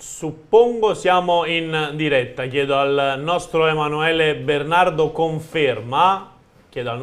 Suppongo siamo in diretta, chiedo al nostro Emanuele Bernardo conferma, del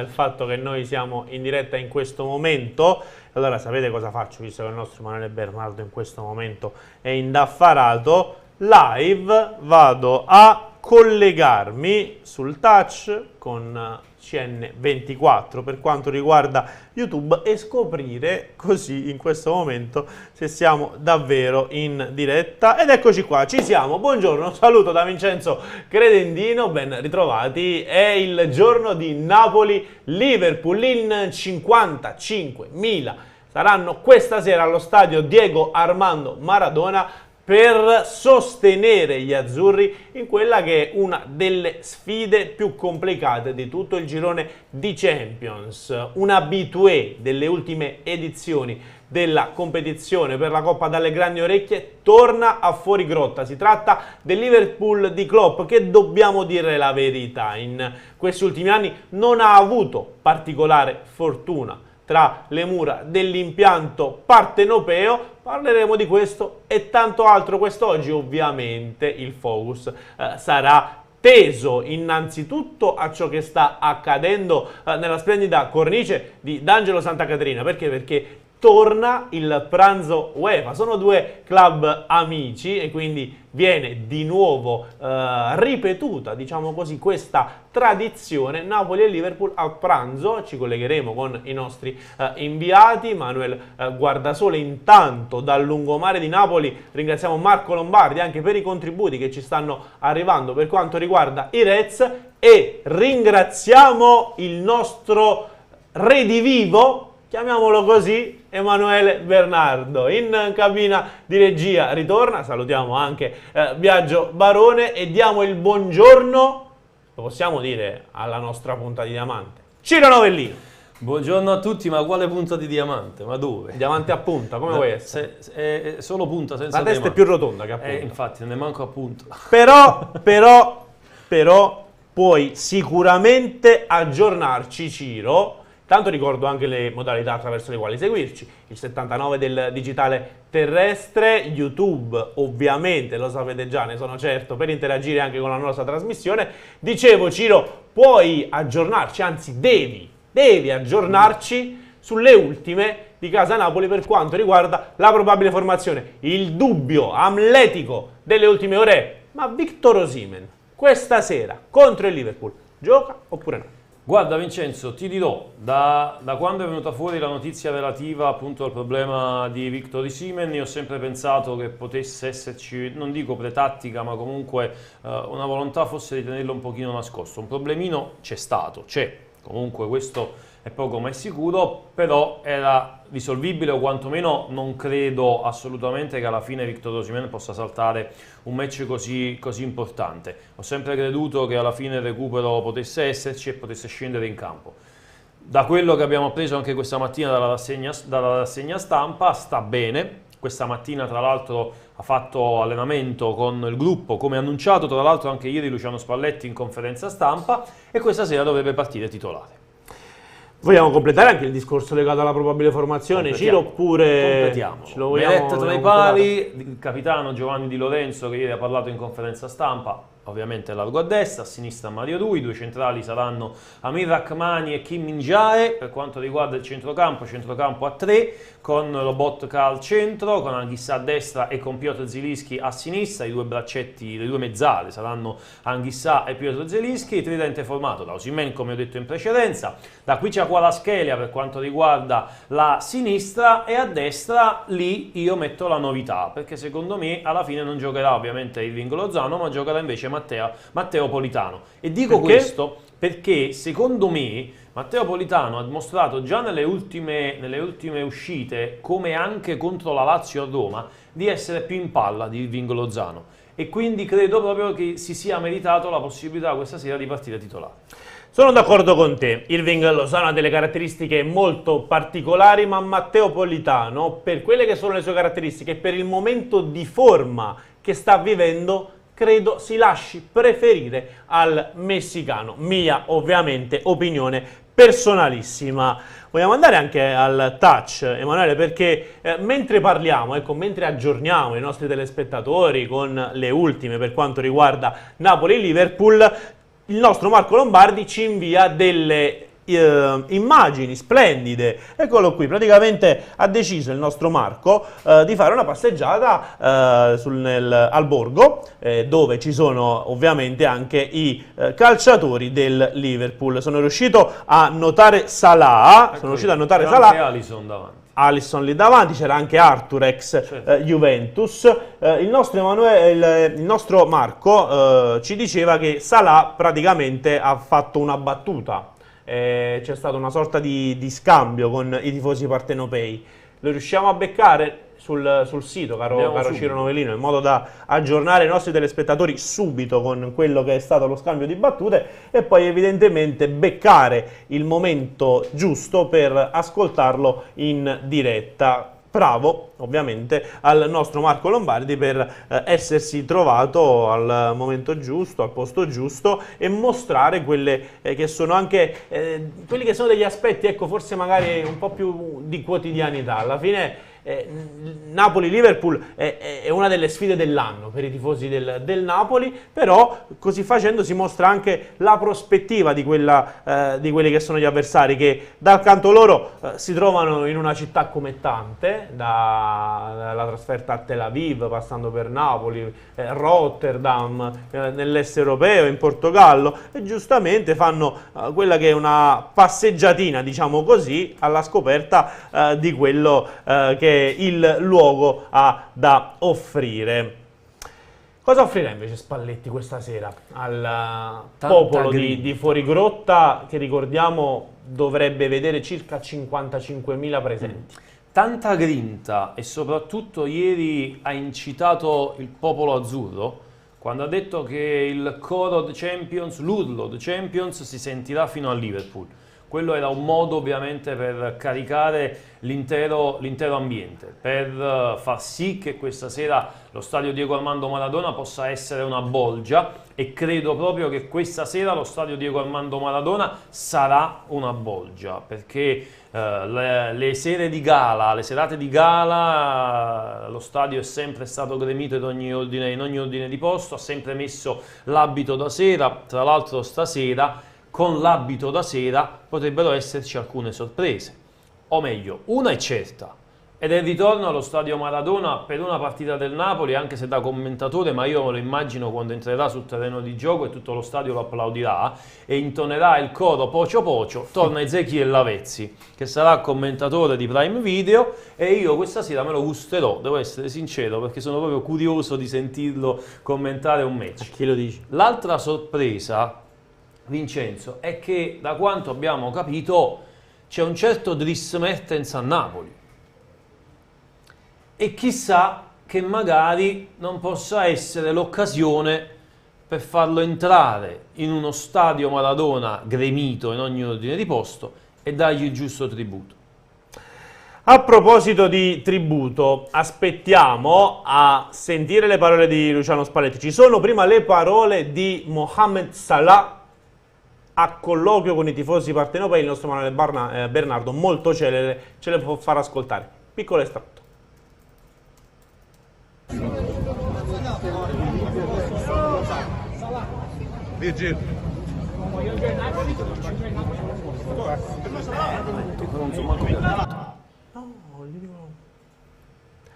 fatto che noi siamo in diretta in questo momento. Allora sapete cosa faccio, visto che il nostro Emanuele Bernardo in questo momento è indaffarato, live vado a collegarmi sul touch con CN24 per quanto riguarda YouTube e scoprire così in questo momento se siamo davvero in diretta. Ed eccoci qua, ci siamo. Buongiorno, saluto da Vincenzo Credendino, ben ritrovati. È il giorno di Napoli-Liverpool, in 55.000 saranno questa sera allo stadio Diego Armando Maradona per sostenere gli azzurri in quella che è una delle sfide più complicate di tutto il girone di Champions. Un habitué delle ultime edizioni della competizione per la Coppa dalle grandi orecchie torna a fuorigrotta. Si tratta del Liverpool di Klopp, che, dobbiamo dire la verità, in questi ultimi anni non ha avuto particolare fortuna tra le mura dell'impianto partenopeo. Parleremo di questo e tanto altro quest'oggi. Ovviamente il focus sarà teso innanzitutto a ciò che sta accadendo nella splendida cornice di D'Angelo Santa Caterina. Perché? Perché torna il pranzo UEFA. Sono due club amici e quindi viene di nuovo ripetuta, diciamo così, questa tradizione Napoli e Liverpool al pranzo. Ci collegheremo con i nostri inviati. Manuel Guardasole intanto dal lungomare di Napoli. Ringraziamo Marco Lombardi anche per i contributi che ci stanno arrivando per quanto riguarda i Reds, e ringraziamo il nostro redivivo, chiamiamolo così, Emanuele Bernardo. In cabina di regia ritorna, salutiamo anche Biagio Barone e diamo il buongiorno, lo possiamo dire, alla nostra punta di diamante, Ciro Novellino. Buongiorno a tutti, ma quale punta di diamante? Ma dove? Diamante a punta, come vuoi essere? È solo punta, senza la testa diamante. è più rotonda che a punta. Infatti, non ne manco a punta. Però puoi sicuramente aggiornarci, Ciro. Tanto ricordo anche le modalità attraverso le quali seguirci: il 79 del digitale terrestre, YouTube ovviamente, lo sapete già, ne sono certo, per interagire anche con la nostra trasmissione. Dicevo, Ciro, puoi aggiornarci, anzi devi aggiornarci sulle ultime di Casa Napoli per quanto riguarda la probabile formazione. Il dubbio amletico delle ultime ore: ma Victor Osimhen questa sera contro il Liverpool gioca oppure no? Guarda Vincenzo, ti dirò, da quando è venuta fuori la notizia relativa appunto al problema di Victor Osimhen, io ho sempre pensato che potesse esserci, non dico pretattica, ma comunque una volontà forse di tenerlo un pochino nascosto. Un problemino c'è stato, c'è, comunque questo è poco ma è sicuro, però era risolvibile, o quantomeno non credo assolutamente che alla fine Victor Osimhen possa saltare un match così importante. Ho sempre creduto che alla fine il recupero potesse esserci e potesse scendere in campo. Da quello che abbiamo appreso anche questa mattina dalla rassegna stampa, sta bene. Questa mattina tra l'altro ha fatto allenamento con il gruppo, come annunciato tra l'altro anche ieri Luciano Spalletti in conferenza stampa, e questa sera dovrebbe partire titolare. Vogliamo completare anche il discorso legato alla probabile formazione, Ciro, oppure completiamolo? Meret tra i pali, il capitano Giovanni Di Lorenzo, che ieri ha parlato in conferenza stampa, ovviamente largo a destra, a sinistra Mario Rui. Due centrali saranno Amir Rachmani e Kim Min-jae. Per quanto riguarda il centrocampo a 3, con Lobotka al centro, con Anghissà a destra e con Piotr Zielinski a sinistra. I due braccetti, le due mezzale saranno Anghissà e Piotr Zielinski. Il tridente formato da Osimhen, come ho detto in precedenza, da qui c'è Kvaratskhelia per quanto riguarda la sinistra, e a destra lì io metto la novità, perché secondo me alla fine non giocherà ovviamente Irving Lozano, ma giocherà invece Matteo Politano. E dico questo perché secondo me Matteo Politano ha dimostrato già nelle ultime uscite, come anche contro la Lazio a Roma, di essere più in palla di Irving Lozano, e quindi credo proprio che si sia meritato la possibilità questa sera di partire titolare. Sono d'accordo con te, Irving Lozano ha delle caratteristiche molto particolari, ma Matteo Politano, per quelle che sono le sue caratteristiche e per il momento di forma che sta vivendo, credo si lasci preferire al messicano. Mia, ovviamente, opinione personalissima. Vogliamo andare anche al touch, Emanuele, perché mentre parliamo, ecco, mentre aggiorniamo i nostri telespettatori con le ultime per quanto riguarda Napoli-Liverpool, il nostro Marco Lombardi ci invia delle immagini splendide. Eccolo qui, praticamente ha deciso il nostro Marco di fare una passeggiata al borgo, dove ci sono ovviamente anche i calciatori del Liverpool. Sono riuscito a notare Salah, anche Alisson davanti. Alisson lì davanti, c'era anche Arthur ex Juventus. Il nostro Marco ci diceva che Salah praticamente ha fatto una battuta. C'è stata una sorta di scambio con i tifosi partenopei. Lo riusciamo a beccare sul sito, caro Ciro Novellino, in modo da aggiornare i nostri telespettatori subito con quello che è stato lo scambio di battute e poi evidentemente beccare il momento giusto per ascoltarlo in diretta. Bravo, ovviamente, al nostro Marco Lombardi per essersi trovato al momento giusto, al posto giusto e mostrare quelle che sono anche quelli che sono degli aspetti, ecco, forse magari un po' più di quotidianità. Alla fine Napoli-Liverpool è una delle sfide dell'anno per i tifosi del Napoli, però così facendo si mostra anche la prospettiva di quelli che sono gli avversari, che dal canto loro si trovano in una città come tante, dalla trasferta a Tel Aviv, passando per Napoli, Rotterdam, nell'est europeo, in Portogallo, e giustamente fanno quella che è una passeggiatina, diciamo così, alla scoperta di quello che il luogo ha da offrire. Cosa offrirà invece Spalletti questa sera al popolo di Fuorigrotta, che ricordiamo dovrebbe vedere circa 55.000 presenti? Tanta grinta, e soprattutto ieri ha incitato il popolo azzurro quando ha detto che il coro The Champions, l'urlo The Champions, si sentirà fino a Liverpool. Quello era un modo ovviamente per caricare l'intero ambiente, per far sì che questa sera lo stadio Diego Armando Maradona possa essere una bolgia, e credo proprio che questa sera lo stadio Diego Armando Maradona sarà una bolgia, perché le serate di gala, lo stadio è sempre stato gremito in ogni ordine di posto, ha sempre messo l'abito da sera. Tra l'altro stasera con l'abito da sera potrebbero esserci alcune sorprese, o meglio, una è certa, ed è il ritorno allo stadio Maradona per una partita del Napoli, anche se da commentatore, ma io me lo immagino quando entrerà sul terreno di gioco e tutto lo stadio lo applaudirà e intonerà il coro Pocio Pocio, torna Ezechiel Lavezzi, che sarà commentatore di Prime Video, e io questa sera me lo gusterò, devo essere sincero, perché sono proprio curioso di sentirlo commentare un match. Chi lo dice? L'altra sorpresa, Vincenzo, è che da quanto abbiamo capito c'è un certo Dries Mertens a Napoli, e chissà che magari non possa essere l'occasione per farlo entrare in uno stadio Maradona gremito in ogni ordine di posto e dargli il giusto tributo. A proposito di tributo, aspettiamo a sentire le parole di Luciano Spalletti. Ci sono prima le parole di Mohamed Salah a colloquio con i tifosi partenopei. Il nostro Manuele Bernardo, molto celere, ce le può far ascoltare. Piccolo estratto.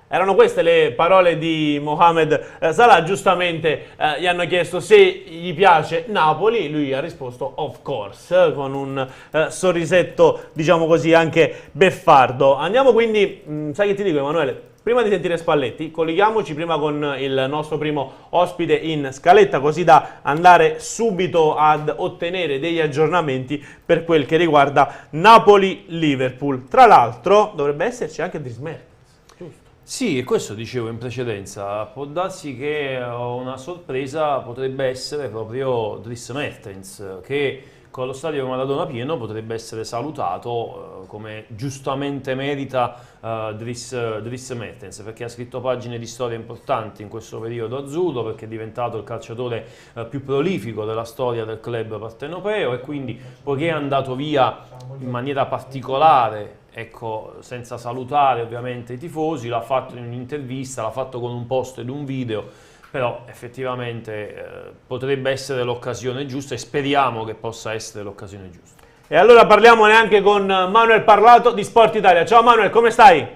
Erano queste le parole di Mohamed Salah. Giustamente gli hanno chiesto se gli piace Napoli, lui ha risposto of course, con un sorrisetto, diciamo così, anche beffardo. Andiamo quindi, sai che ti dico, Emanuele? Prima di sentire Spalletti, colleghiamoci prima con il nostro primo ospite in scaletta, così da andare subito ad ottenere degli aggiornamenti per quel che riguarda Napoli-Liverpool. Tra l'altro dovrebbe esserci anche Dries Mertens, giusto? Sì, e questo dicevo in precedenza, può darsi che una sorpresa potrebbe essere proprio Dries Mertens, che con lo stadio Maradona pieno potrebbe essere salutato come giustamente merita Dries Mertens, perché ha scritto pagine di storia importanti in questo periodo azzurro, perché è diventato il calciatore più prolifico della storia del club partenopeo, e quindi, poiché è andato via in maniera particolare, ecco, senza salutare ovviamente i tifosi, l'ha fatto in un'intervista, l'ha fatto con un post ed un video, però effettivamente potrebbe essere l'occasione giusta, e speriamo che possa essere l'occasione giusta. E allora parliamone anche con Manuel Parlato di Sport Italia. Ciao Manuel, come stai?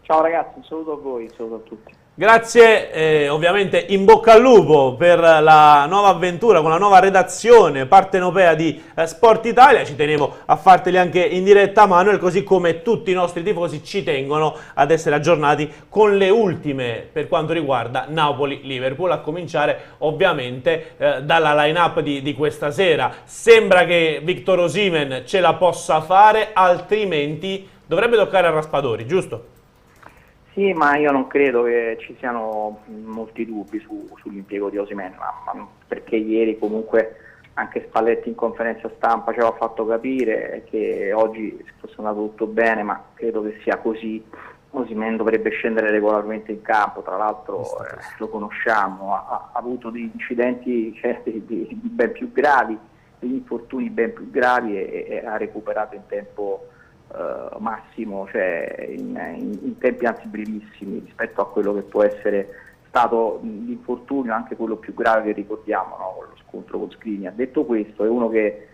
Ciao ragazzi, un saluto a voi, un saluto a tutti. Grazie, ovviamente in bocca al lupo per la nuova avventura con la nuova redazione partenopea di Sport Italia. Ci tenevo a farteli anche in diretta, Manuel, così come tutti i nostri tifosi ci tengono ad essere aggiornati con le ultime per quanto riguarda Napoli-Liverpool, a cominciare ovviamente dalla line-up di questa sera. Sembra che Victor Osimhen ce la possa fare, altrimenti dovrebbe toccare a Raspadori, giusto? Sì, ma io non credo che ci siano molti dubbi sull'impiego di Osimhen, ma perché ieri comunque anche Spalletti in conferenza stampa ci aveva fatto capire che oggi fosse andato tutto bene, ma credo che sia così. Osimhen dovrebbe scendere regolarmente in campo, tra l'altro lo conosciamo, ha avuto dei incidenti ben più gravi, degli infortuni ben più gravi e ha recuperato in tempo massimo, cioè in tempi anzi brevissimi rispetto a quello che può essere stato l'infortunio, anche quello più grave che ricordiamo, no? Con lo scontro con Skriniar. Detto questo, è uno che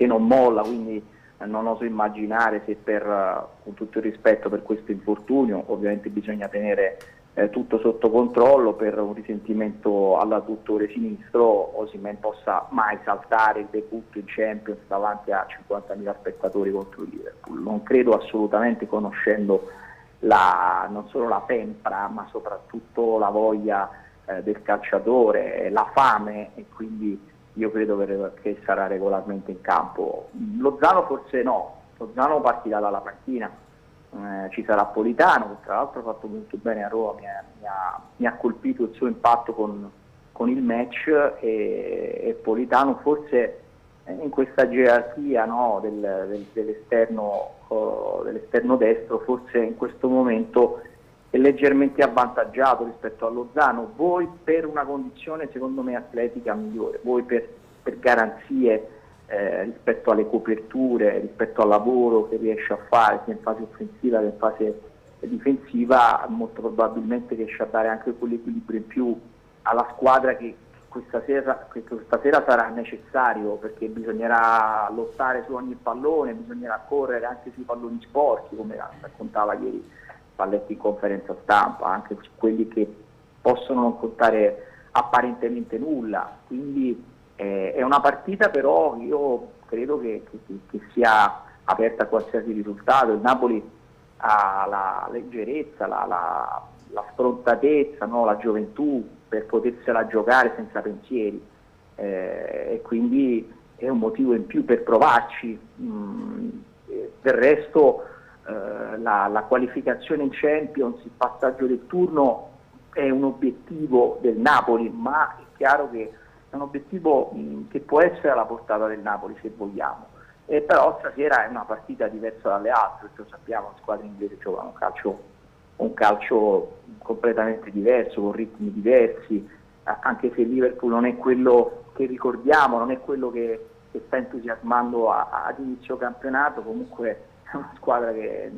non molla, quindi non oso immaginare se con tutto il rispetto per questo infortunio, ovviamente bisogna tenere tutto sotto controllo, per un risentimento all'adduttore sinistro Osimhen possa mai saltare il debutto in Champions davanti a 50.000 spettatori contro il Liverpool. Non credo assolutamente, conoscendo non solo la tempra ma soprattutto la voglia del calciatore, la fame, e quindi io credo che sarà regolarmente in campo. Lozano forse no, Lozano partirà dalla panchina. Ci sarà Politano, che tra l'altro ha fatto molto bene a Roma, mi ha colpito il suo impatto con il match, e Politano forse in questa gerarchia, no, dell'esterno destro, forse in questo momento è leggermente avvantaggiato rispetto a Lozano, voi per una condizione secondo me atletica migliore, voi per garanzie rispetto alle coperture, rispetto al lavoro che riesce a fare sia in fase offensiva che in fase difensiva, molto probabilmente riesce a dare anche quell'equilibrio in più alla squadra che questa sera sarà necessario, perché bisognerà lottare su ogni pallone, bisognerà correre anche sui palloni sporchi, come raccontava ieri Spalletti in conferenza stampa, anche su quelli che possono non contare apparentemente nulla. Quindi è una partita, però io credo che sia aperta a qualsiasi risultato. Il Napoli ha la leggerezza, la sfrontatezza, no? La gioventù per potersela giocare senza pensieri, e quindi è un motivo in più per provarci. Del resto la qualificazione in Champions, il passaggio del turno è un obiettivo del Napoli, ma è chiaro che è un obiettivo che può essere alla portata del Napoli se vogliamo, però stasera è una partita diversa dalle altre, lo sappiamo, le squadre inglesi giocano un calcio completamente diverso, con ritmi diversi, anche se il Liverpool non è quello che ricordiamo, non è quello che sta entusiasmando ad inizio campionato, comunque è una squadra che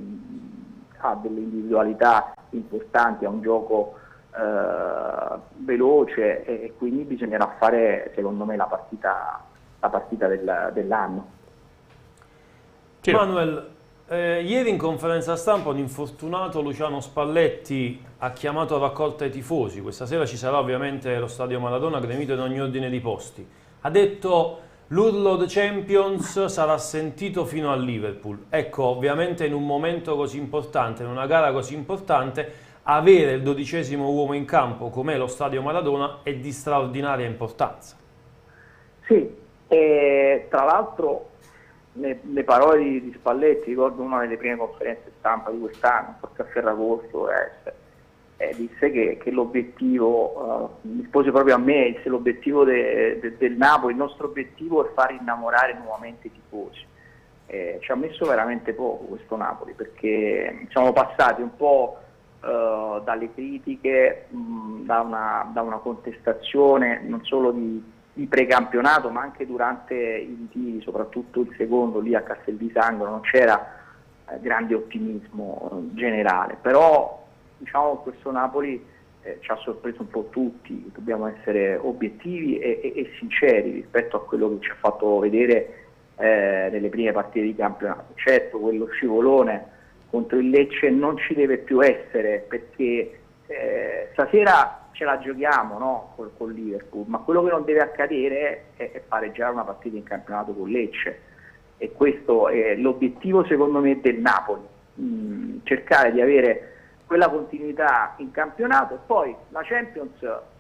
ha delle individualità importanti, ha un gioco veloce, e quindi bisognerà fare secondo me la partita dell'anno. Manuel, ieri in conferenza stampa un infortunato Luciano Spalletti ha chiamato a raccolta i tifosi. Questa sera ci sarà ovviamente lo stadio Maradona gremito in ogni ordine di posti. Ha detto: l'urlo The Champions sarà sentito fino al Liverpool. Ecco, ovviamente in un momento così importante, in una gara così importante, avere il 12° uomo in campo come lo stadio Maradona è di straordinaria importanza. Sì, tra l'altro le parole di Spalletti, ricordo una delle prime conferenze stampa di quest'anno, forse a Ferragosto, disse che l'obiettivo, rispose proprio a me, disse l'obiettivo del Napoli, il nostro obiettivo è far innamorare nuovamente i tifosi. Ci ha messo veramente poco questo Napoli, perché siamo passati un po' dalle critiche, da una contestazione non solo di precampionato, ma anche durante i ritiri, soprattutto il secondo lì a Castel di Sangro non c'era grande ottimismo generale, però diciamo che questo Napoli ci ha sorpreso un po' tutti. Dobbiamo essere obiettivi e sinceri rispetto a quello che ci ha fatto vedere nelle prime partite di campionato. Certo, quello scivolone contro il Lecce non ci deve più essere, perché stasera ce la giochiamo, no? Col Liverpool, ma quello che non deve accadere è pareggiare una partita in campionato con Lecce, e questo è l'obiettivo secondo me del Napoli, cercare di avere quella continuità in campionato, e poi la Champions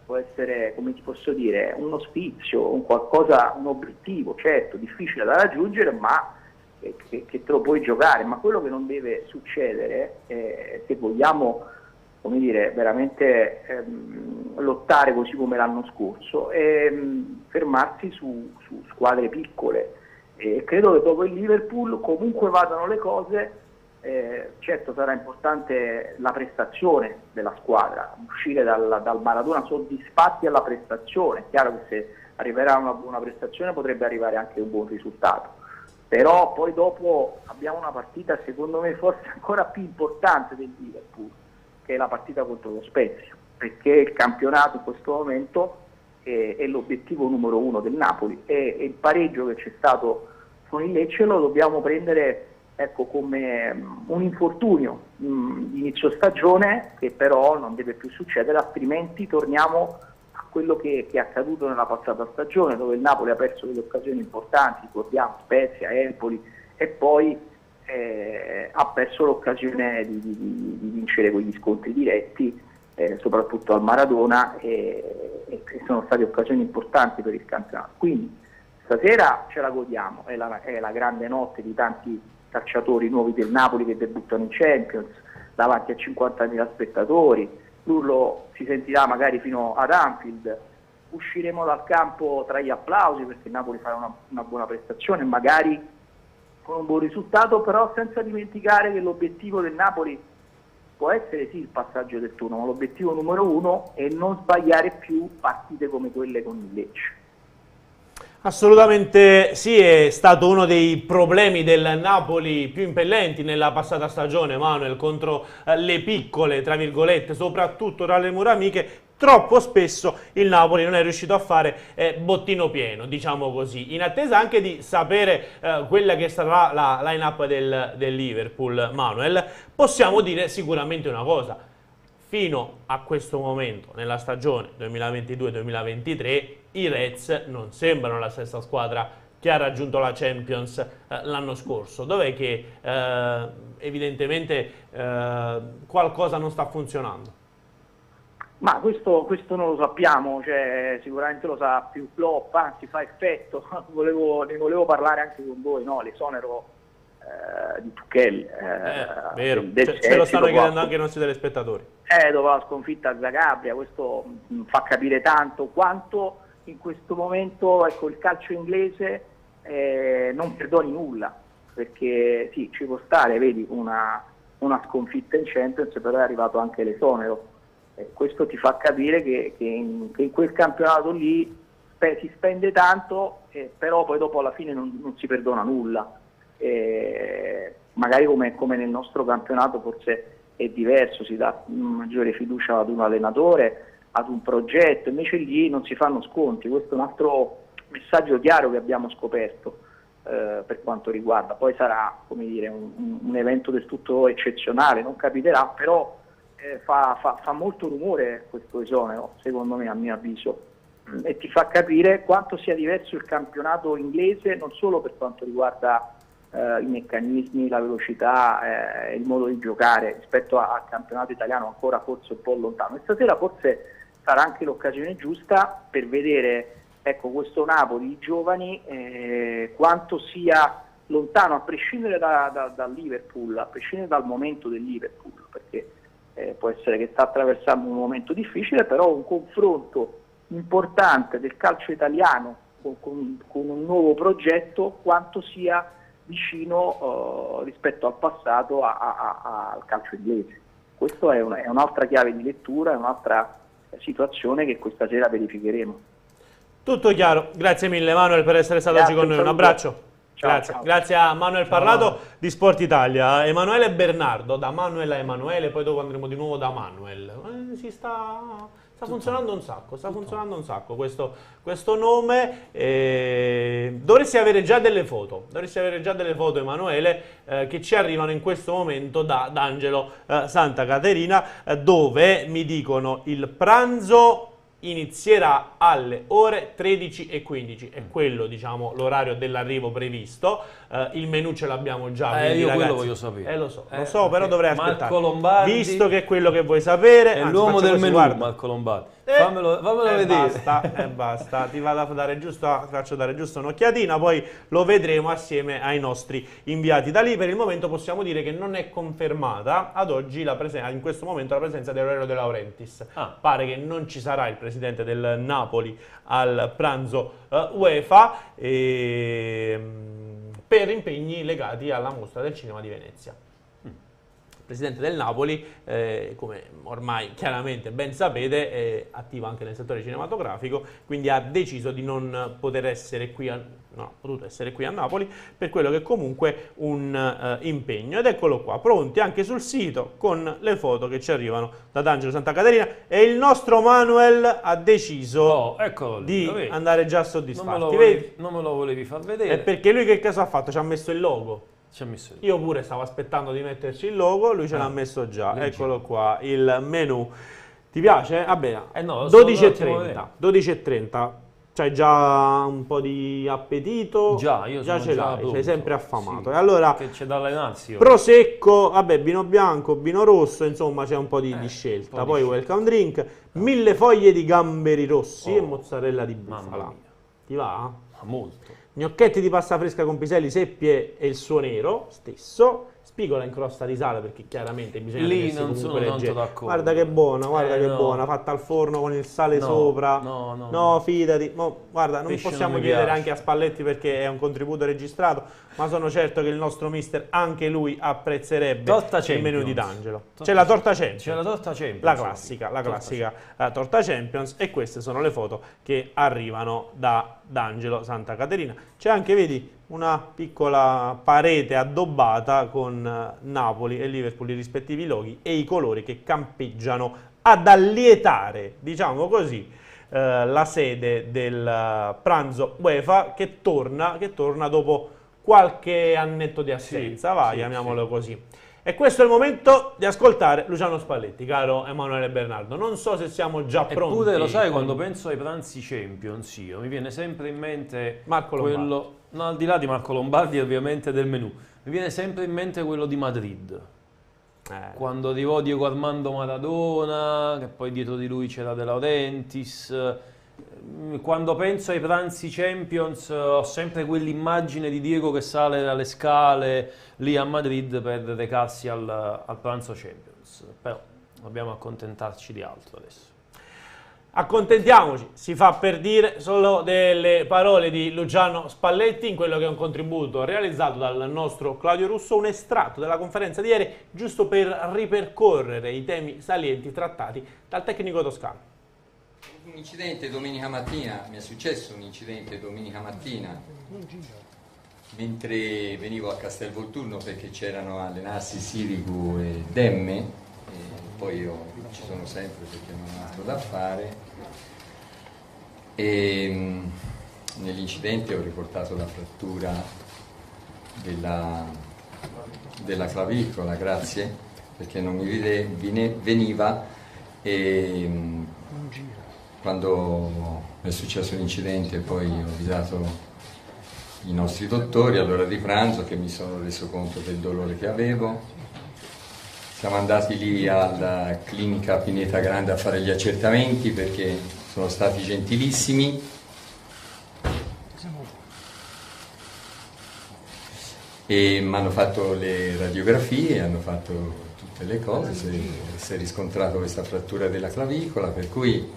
può essere, come ti posso dire, uno sfizio, un qualcosa, un obiettivo, certo, difficile da raggiungere, ma che te lo puoi giocare. Ma quello che non deve succedere, se vogliamo, come dire, veramente lottare così come l'anno scorso, è fermarsi su squadre piccole, e credo che dopo il Liverpool comunque vadano le cose. Certo, sarà importante la prestazione della squadra, uscire dal Maradona soddisfatti alla prestazione. È chiaro che se arriverà una buona prestazione potrebbe arrivare anche un buon risultato, però poi dopo abbiamo una partita secondo me forse ancora più importante del Liverpool, che è la partita contro lo Spezia, perché il campionato in questo momento è l'obiettivo numero uno del Napoli, e il pareggio che c'è stato con il Lecce lo dobbiamo prendere, ecco, come un infortunio di inizio stagione, che però non deve più succedere, altrimenti torniamo a quello che è accaduto nella passata stagione, dove il Napoli ha perso delle occasioni importanti, ricordiamo Spezia, Empoli, e poi ha perso l'occasione di vincere quegli scontri diretti, soprattutto al Maradona, e sono state occasioni importanti per il campionato. Quindi stasera ce la godiamo, è la grande notte di tanti calciatori nuovi del Napoli che debuttano in Champions davanti a 50.000 spettatori. L'urlo si sentirà magari fino ad Anfield, usciremo dal campo tra gli applausi perché il Napoli farà una buona prestazione, magari con un buon risultato, però senza dimenticare che l'obiettivo del Napoli può essere sì il passaggio del turno, ma l'obiettivo numero uno è non sbagliare più partite come quelle con il Lecce. Assolutamente sì, è stato uno dei problemi del Napoli più impellenti nella passata stagione, Manuel, contro le piccole, tra virgolette, soprattutto tra le mura amiche. Troppo spesso il Napoli non è riuscito a fare bottino pieno, diciamo così, in attesa anche di sapere quella che sarà la line-up del Liverpool. Manuel, possiamo dire sicuramente una cosa: fino a questo momento, nella stagione 2022-2023, i Reds non sembrano la stessa squadra che ha raggiunto la Champions l'anno scorso. Dov'è che evidentemente qualcosa non sta funzionando? Ma questo non lo sappiamo, cioè, sicuramente lo sa più Klopp, anzi fa effetto. Ne volevo parlare anche con voi, no? L'esonero di Tuchel, vero, del ce lo stanno Chelsea, chiedendo anche i nostri telespettatori. Dopo la sconfitta a Zagabria. Questo fa capire tanto quanto in questo momento, ecco, il calcio inglese non perdoni nulla, perché sì, ci può stare, vedi, una sconfitta in Champions, però è arrivato anche l'esonero. Questo ti fa capire che in quel campionato lì si spende tanto, però poi dopo alla fine non si perdona nulla. Magari come nel nostro campionato forse è diverso, si dà maggiore fiducia ad un allenatore, ad un progetto, invece lì non si fanno sconti. Questo è un altro messaggio chiaro che abbiamo scoperto per quanto riguarda. Poi sarà, come dire, un evento del tutto eccezionale, non capiterà, però fa molto rumore questo esonero, secondo me, a mio avviso, e ti fa capire quanto sia diverso il campionato inglese, non solo per quanto riguarda i meccanismi, la velocità, il modo di giocare, rispetto al campionato italiano ancora forse un po' lontano. E stasera forse sarà anche l'occasione giusta per vedere, ecco, questo Napoli, i giovani, quanto sia lontano, a prescindere dal Liverpool, a prescindere dal momento del Liverpool, perché può essere che sta attraversando un momento difficile, però un confronto importante del calcio italiano con un nuovo progetto, quanto sia vicino rispetto al passato al calcio inglese. Questa è un'altra chiave di lettura, è un'altra situazione che questa sera verificheremo. Tutto chiaro, grazie mille Manuel per essere stato oggi con noi, un abbraccio. Ciao, Grazie. ciao. Grazie a Manuel Parlato di Sport Italia. Emanuele Bernardo, da Manuel a Emanuele, poi dopo andremo di nuovo da Manuel. Sta funzionando un sacco questo nome. Dovresti avere già delle foto, Emanuele, che ci arrivano in questo momento da D'Angelo Santa Caterina, dove mi dicono il pranzo inizierà alle ore 13:15, è quello, diciamo, l'orario dell'arrivo previsto. Il menù ce l'abbiamo già, quindi, io ragazzi, quello voglio sapere. lo so, però dovrei aspettare. Marco Lombardi, visto che è quello che vuoi sapere, è anzi, l'uomo del menù, guarda. Marco Lombardi. Fammelo vedere. Basta, ti faccio dare giusto un'occhiatina, poi lo vedremo assieme ai nostri inviati da lì. Per il momento possiamo dire che non è confermata ad oggi in questo momento la presenza di Aurelio De Laurentiis. Pare che non ci sarà il presidente del Napoli al pranzo UEFA per impegni legati alla mostra del cinema di Venezia. Il presidente del Napoli, come ormai chiaramente ben sapete, è attivo anche nel settore cinematografico, quindi ha deciso di non poter essere qui non ha potuto essere qui a Napoli per quello che è comunque un impegno. Ed eccolo qua, pronti anche sul sito con le foto che ci arrivano da D'Angelo Santa Caterina, e il nostro Manuel ha deciso di andare già soddisfatti. Non me lo volevi far vedere. È perché lui che cosa ha fatto? Ci ha messo il logo. Io pure stavo aspettando di metterci il logo, lui ce l'ha messo già. Eccolo qua, il menù. Ti piace? Vabbè, 12:30. C'hai già un po' di appetito? Io già ce l'hai, pronto. sei sempre affamato. Sì, e allora, che c'è da allenarsi. prosecco, vino bianco, vino rosso, insomma c'è un po' di scelta. Poi welcome drink, 1000 foglie di gamberi rossi e mozzarella di bufala. Ti va? Molto. Gnocchetti di pasta fresca con piselli, seppie e il suo nero stesso. Spigola in crosta di sale, perché chiaramente bisogna lì non sono tanto d'accordo. Guarda che buona, buona, fatta al forno con il sale sopra. No, fidati. Guarda, non possiamo chiedere anche a Spalletti perché è un contributo registrato, ma sono certo che il nostro mister, anche lui, apprezzerebbe il menù di D'Angelo. C'è la torta Champions. La classica torta Champions, e queste sono le foto che arrivano da D'Angelo Santa Caterina. C'è anche, vedi, una piccola parete addobbata con Napoli e Liverpool, i rispettivi loghi e i colori che campeggiano ad allietare, diciamo così, la sede del pranzo UEFA che torna dopo qualche annetto di assenza, chiamiamolo così. E questo è il momento di ascoltare Luciano Spalletti, caro Emanuele Bernardo. Non so se siamo già pronti. Eppure, lo sai, quando penso ai pranzi Champions, mi viene sempre in mente Marco Lombardi. No, al di là di Marco Lombardi, ovviamente, del menù, mi viene sempre in mente quello di Madrid. Quando arrivò Diego Armando Maradona, che poi dietro di lui c'era De Laurentiis. Quando penso ai pranzi Champions ho sempre quell'immagine di Diego che sale dalle scale lì a Madrid per recarsi al pranzo Champions. Però dobbiamo accontentarci di altro adesso. Accontentiamoci, si fa per dire, solo delle parole di Luciano Spalletti in quello che è un contributo realizzato dal nostro Claudio Russo, un estratto della conferenza di ieri, giusto per ripercorrere i temi salienti trattati dal tecnico toscano. Un incidente domenica mattina, mi è successo un incidente domenica mattina mentre venivo a Castelvolturno perché c'erano a allenarsi Sirigu e Demme, e poi io ci sono sempre perché non ho altro da fare, e nell'incidente ho riportato la frattura della clavicola, grazie, perché non mi veniva, e quando è successo l'incidente poi ho avvisato i nostri dottori all'ora di pranzo, che mi sono reso conto del dolore che avevo. Siamo andati lì alla clinica Pineta Grande a fare gli accertamenti perché sono stati gentilissimi. E mi hanno fatto le radiografie, hanno fatto delle cose, si è riscontrato questa frattura della clavicola, per cui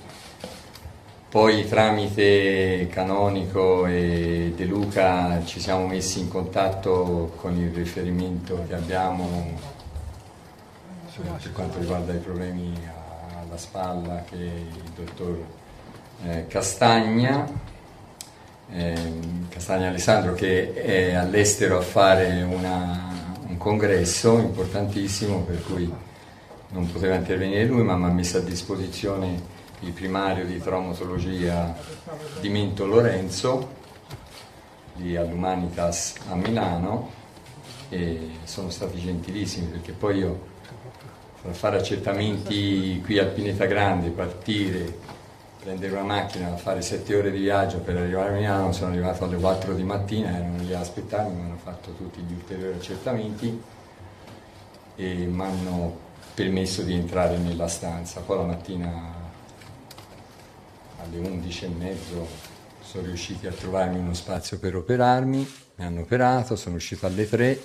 poi tramite Canonico e De Luca ci siamo messi in contatto con il riferimento che abbiamo per quanto riguarda i problemi alla spalla, che è il dottor Castagna Alessandro, che è all'estero a fare un congresso importantissimo, per cui non poteva intervenire lui, ma mi ha messo a disposizione il primario di traumatologia Dimento Lorenzo lì all'Humanitas a Milano, e sono stati gentilissimi, perché poi io per fare accertamenti qui al Pineta Grande, partire, prendere una macchina, fare 7 ore di viaggio per arrivare a Milano, sono arrivato alle 4 di mattina, erano lì a aspettarmi, mi hanno fatto tutti gli ulteriori accertamenti e mi hanno permesso di entrare nella stanza. Poi la mattina alle 11:30 sono riusciti a trovarmi uno spazio per operarmi, mi hanno operato, sono uscito alle 3,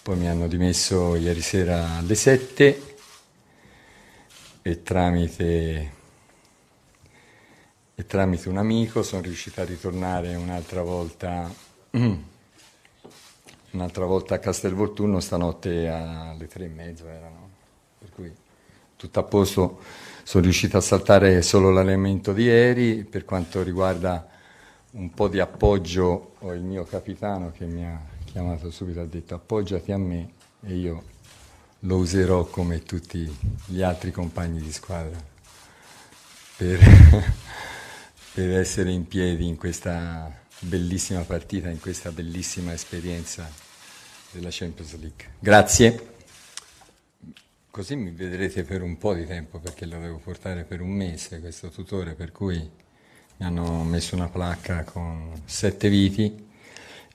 poi mi hanno dimesso ieri sera alle 7 e tramite un amico sono riuscito a ritornare un'altra volta a Castelvolturno, stanotte alle 3:30 erano, per cui tutto a posto. Sono riuscito a saltare solo l'allenamento di ieri. Per quanto riguarda un po' di appoggio, ho il mio capitano che mi ha chiamato subito, ha detto appoggiati a me, e io lo userò come tutti gli altri compagni di squadra per essere in piedi in questa bellissima partita, in questa bellissima esperienza della Champions League. Grazie. Così mi vedrete per un po' di tempo, perché lo devo portare per un mese questo tutore, per cui mi hanno messo una placca con 7 viti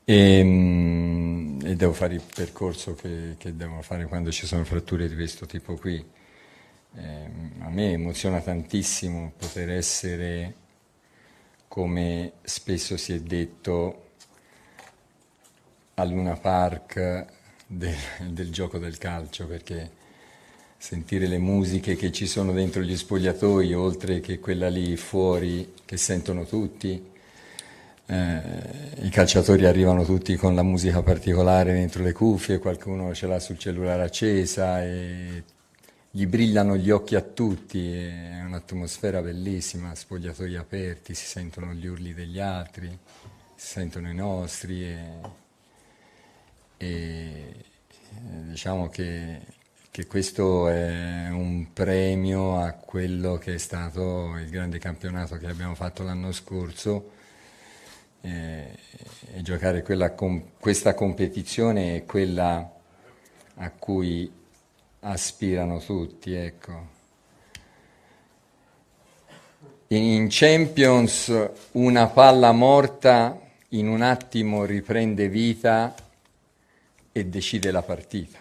e devo fare il percorso che devono fare quando ci sono fratture di questo tipo qui. A me emoziona tantissimo poter essere, come spesso si è detto, al Luna Park del gioco del calcio, perché sentire le musiche che ci sono dentro gli spogliatoi, oltre che quella lì fuori che sentono tutti, i calciatori arrivano tutti con la musica particolare dentro le cuffie, qualcuno ce l'ha sul cellulare accesa e gli brillano gli occhi a tutti, è un'atmosfera bellissima, spogliatoi aperti, si sentono gli urli degli altri, si sentono i nostri e diciamo che questo è un premio a quello che è stato il grande campionato che abbiamo fatto l'anno scorso, e giocare questa competizione è quella a cui aspirano tutti, ecco. In Champions una palla morta in un attimo riprende vita e decide la partita.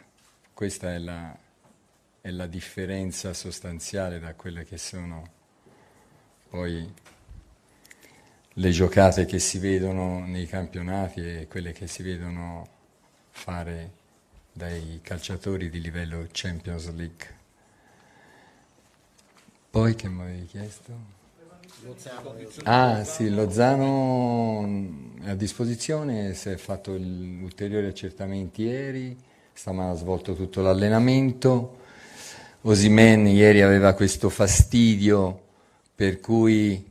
Questa è la differenza sostanziale da quelle che sono poi le giocate che si vedono nei campionati e quelle che si vedono fare dai calciatori di livello Champions League. Poi che mi avevi chiesto? Ah sì, Lozano è a disposizione, si è fatto ulteriori accertamenti ieri, stamattina ha svolto tutto l'allenamento. Osimhen ieri aveva questo fastidio per cui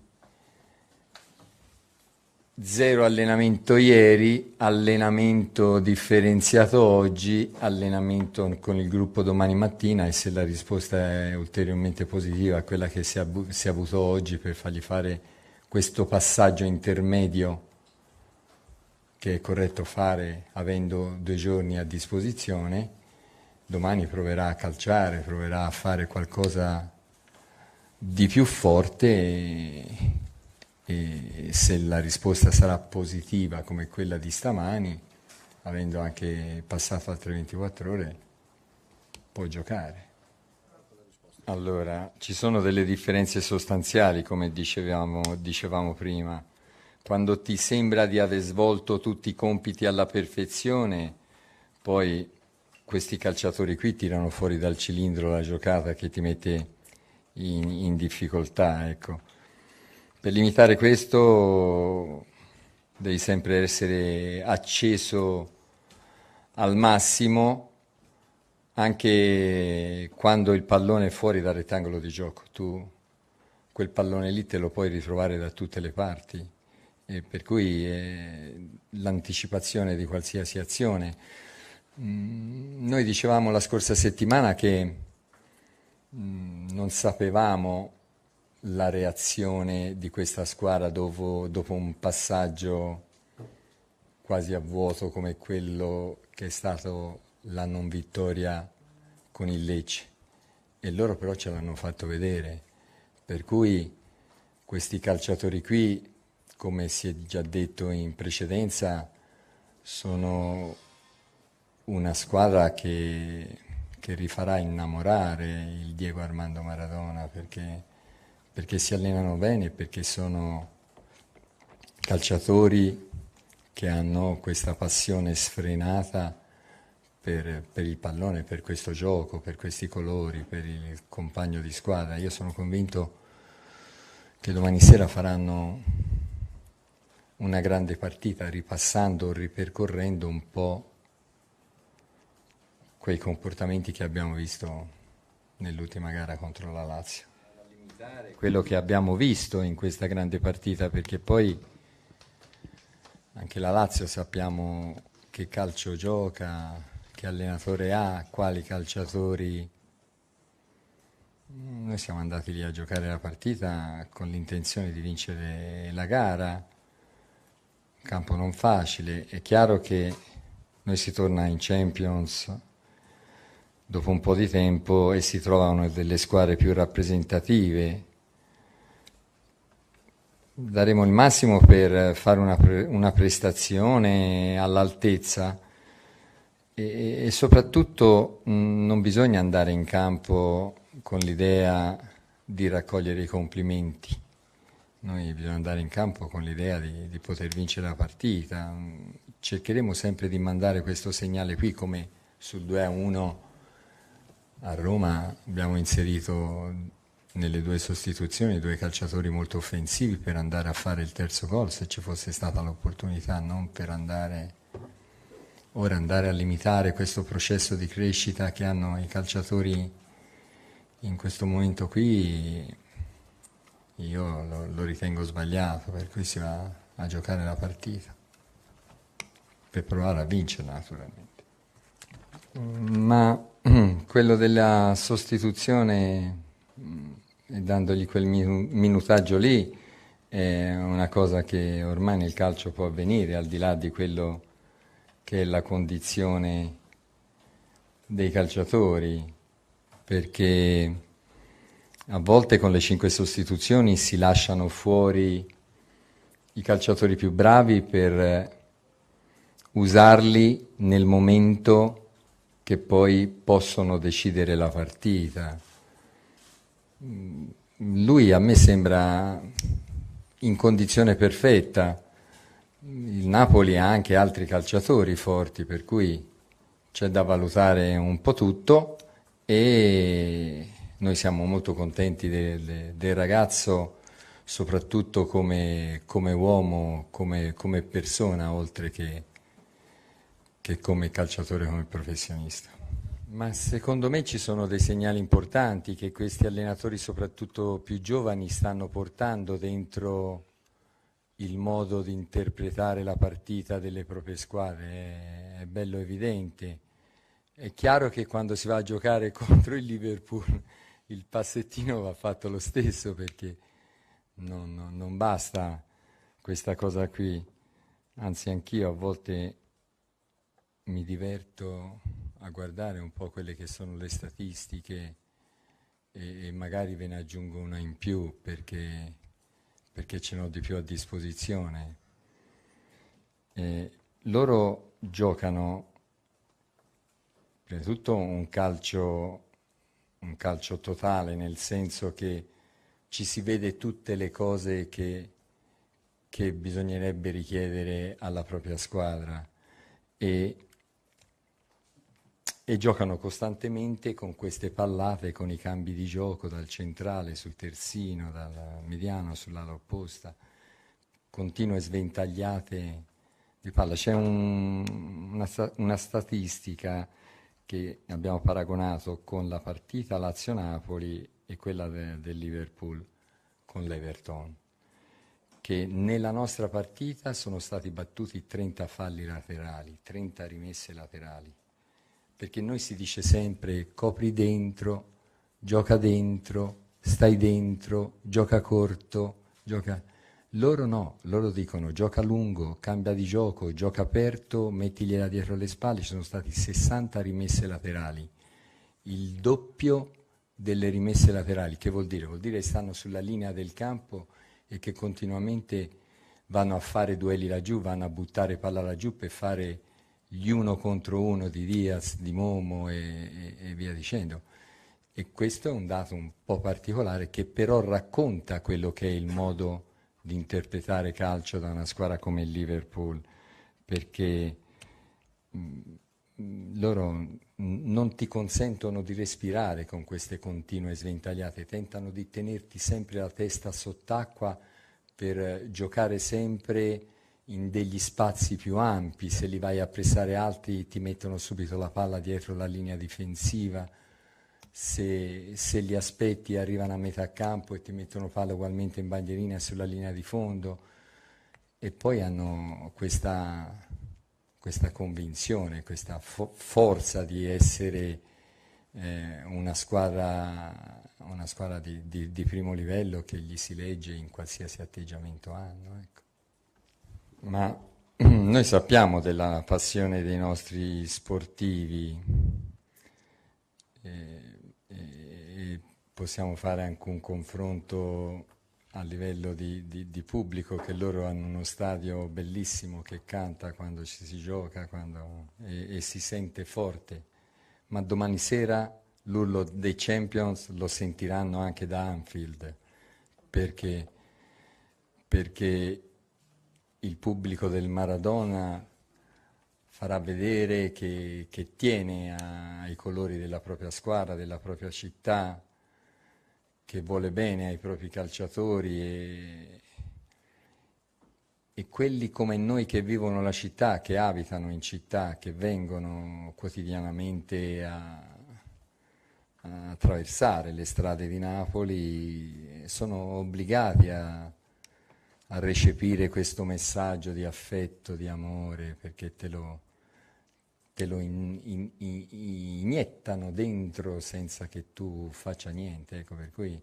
0 allenamento ieri, allenamento differenziato oggi, allenamento con il gruppo domani mattina, e se la risposta è ulteriormente positiva a quella che si è avuto oggi, per fargli fare questo passaggio intermedio che è corretto fare avendo 2 giorni a disposizione, domani proverà a calciare, proverà a fare qualcosa di più forte e se la risposta sarà positiva come quella di stamani, avendo anche passato altre 24 ore, può giocare. Allora, ci sono delle differenze sostanziali, come dicevamo prima. Quando ti sembra di aver svolto tutti i compiti alla perfezione, poi questi calciatori qui tirano fuori dal cilindro la giocata che ti mette in difficoltà, ecco. Per limitare questo devi sempre essere acceso al massimo, anche quando il pallone è fuori dal rettangolo di gioco. Tu quel pallone lì te lo puoi ritrovare da tutte le parti, e per cui l'anticipazione di qualsiasi azione. Noi dicevamo la scorsa settimana che non sapevamo la reazione di questa squadra dopo un passaggio quasi a vuoto come quello che è stato la non vittoria con il Lecce, e loro però ce l'hanno fatto vedere, per cui questi calciatori qui, come si è già detto in precedenza, sono una squadra che rifarà innamorare il Diego Armando Maradona, perché si allenano bene, perché sono calciatori che hanno questa passione sfrenata per il pallone, per questo gioco, per questi colori, per il compagno di squadra. Io sono convinto che domani sera faranno una grande partita, ripassando, ripercorrendo un po' quei comportamenti che abbiamo visto nell'ultima gara contro la Lazio. Quello che abbiamo visto in questa grande partita, perché poi anche la Lazio sappiamo che calcio gioca, che allenatore ha, quali calciatori. Noi siamo andati lì a giocare la partita con l'intenzione di vincere la gara, campo non facile. È chiaro che noi si torna in Champions dopo un po' di tempo e si trovano delle squadre più rappresentative. Daremo il massimo per fare una prestazione all'altezza e soprattutto non bisogna andare in campo con l'idea di raccogliere i complimenti. Noi bisogna andare in campo con l'idea di poter vincere la partita. Cercheremo sempre di mandare questo segnale qui, come sul 2-1 a Roma abbiamo inserito nelle due sostituzioni due calciatori molto offensivi per andare a fare il terzo gol, se ci fosse stata l'opportunità, non per andare a limitare questo processo di crescita che hanno i calciatori in questo momento qui. Io lo ritengo sbagliato, per cui si va a giocare la partita per provare a vincerla, naturalmente. Ma quello della sostituzione e dandogli quel minutaggio lì è una cosa che ormai nel calcio può avvenire, al di là di quello che è la condizione dei calciatori, perché a volte con le 5 sostituzioni si lasciano fuori i calciatori più bravi per usarli nel momento che poi possono decidere la partita. Lui a me sembra in condizione perfetta. Il Napoli ha anche altri calciatori forti, per cui c'è da valutare un po' tutto e noi siamo molto contenti del ragazzo, soprattutto come uomo, come persona, oltre che come calciatore, come professionista. Ma secondo me ci sono dei segnali importanti che questi allenatori, soprattutto più giovani, stanno portando dentro il modo di interpretare la partita delle proprie squadre. È bello evidente. È chiaro che quando si va a giocare contro il Liverpool il passettino va fatto lo stesso, perché non basta questa cosa qui. Anzi, anch'io a volte mi diverto a guardare un po' quelle che sono le statistiche e magari ve ne aggiungo una in più perché ce n'ho di più a disposizione. Loro giocano prima di tutto un calcio totale, nel senso che ci si vede tutte le cose che bisognerebbe richiedere alla propria squadra, e e giocano costantemente con queste pallate, con i cambi di gioco dal centrale sul terzino, dal mediano sull'ala opposta, continue sventagliate di palla. C'è una statistica che abbiamo paragonato con la partita Lazio-Napoli e quella del Liverpool con l'Everton, che nella nostra partita sono stati battuti 30 falli laterali, 30 rimesse laterali, perché noi si dice sempre copri dentro, stai dentro, gioca corto, gioca... Loro no, loro dicono gioca lungo, cambia di gioco, gioca aperto, mettigliela dietro le spalle. Ci sono stati 60 rimesse laterali, il doppio delle rimesse laterali. Che vuol dire? Vuol dire che stanno sulla linea del campo e che continuamente vanno a fare duelli laggiù, vanno a buttare palla laggiù per fare gli uno contro uno di Diaz, di Momo e via dicendo. E questo è un dato un po' particolare che però racconta quello che è il modo di interpretare calcio da una squadra come il Liverpool, perché loro non ti consentono di respirare con queste continue sventagliate, tentano di tenerti sempre la testa sott'acqua per giocare sempre in degli spazi più ampi. Se li vai a pressare alti ti mettono subito la palla dietro la linea difensiva, se li aspetti arrivano a metà campo e ti mettono palla ugualmente in bandierina sulla linea di fondo, e poi hanno questa convinzione, questa forza di essere una squadra di primo livello che gli si legge in qualsiasi atteggiamento hanno, ecco. Ma noi sappiamo della passione dei nostri sportivi e possiamo fare anche un confronto a livello di pubblico, che loro hanno uno stadio bellissimo che canta quando ci si gioca e si sente forte, ma domani sera l'urlo dei Champions lo sentiranno anche da Anfield, perché il pubblico del Maradona farà vedere che tiene ai colori della propria squadra, della propria città, che vuole bene ai propri calciatori e quelli come noi che vivono la città, che abitano in città, che vengono quotidianamente a attraversare le strade di Napoli, sono obbligati a recepire questo messaggio di affetto, di amore, perché te lo iniettano dentro senza che tu faccia niente, ecco, per cui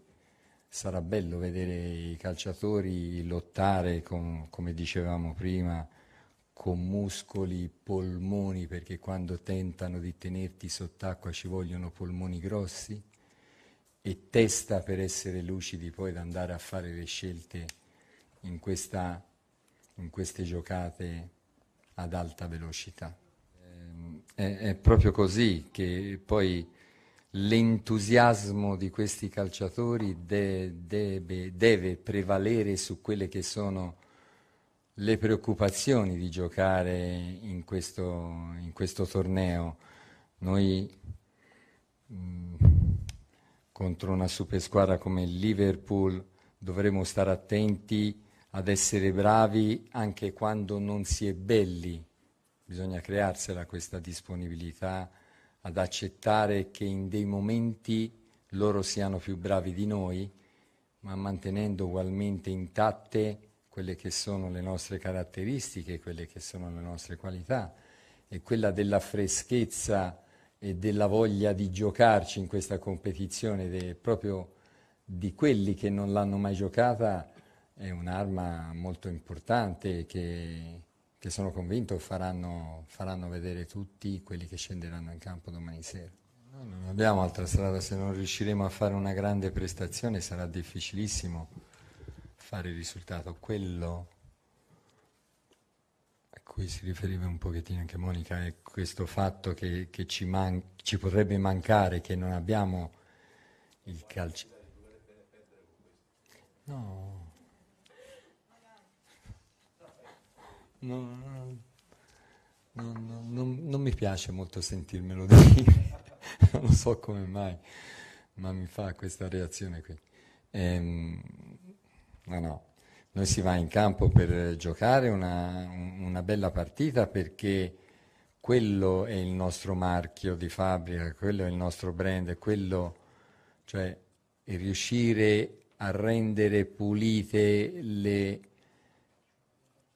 sarà bello vedere i calciatori lottare come dicevamo prima, con muscoli, polmoni, perché quando tentano di tenerti sott'acqua ci vogliono polmoni grossi, e testa per essere lucidi poi da andare a fare le scelte in queste giocate ad alta velocità. È proprio così che poi l'entusiasmo di questi calciatori deve prevalere su quelle che sono le preoccupazioni di giocare in questo torneo. Noi contro una super squadra come il Liverpool dovremo stare attenti ad essere bravi anche quando non si è belli. Bisogna crearsela questa disponibilità ad accettare che in dei momenti loro siano più bravi di noi, ma mantenendo ugualmente intatte quelle che sono le nostre caratteristiche, quelle che sono le nostre qualità, e quella della freschezza e della voglia di giocarci in questa competizione proprio di quelli che non l'hanno mai giocata è un'arma molto importante che sono convinto faranno vedere tutti quelli che scenderanno in campo domani sera. Noi non abbiamo altra strada, se non riusciremo a fare una grande prestazione sarà difficilissimo fare il risultato. Quello a cui si riferiva un pochettino anche Monica è questo fatto che ci potrebbe mancare, che non abbiamo il calcio. No. non mi piace molto sentirmelo dire, non so come mai, ma mi fa questa reazione qui. No, noi si va in campo per giocare una bella partita perché quello è il nostro marchio di fabbrica, quello è il nostro brand, cioè il riuscire a rendere pulite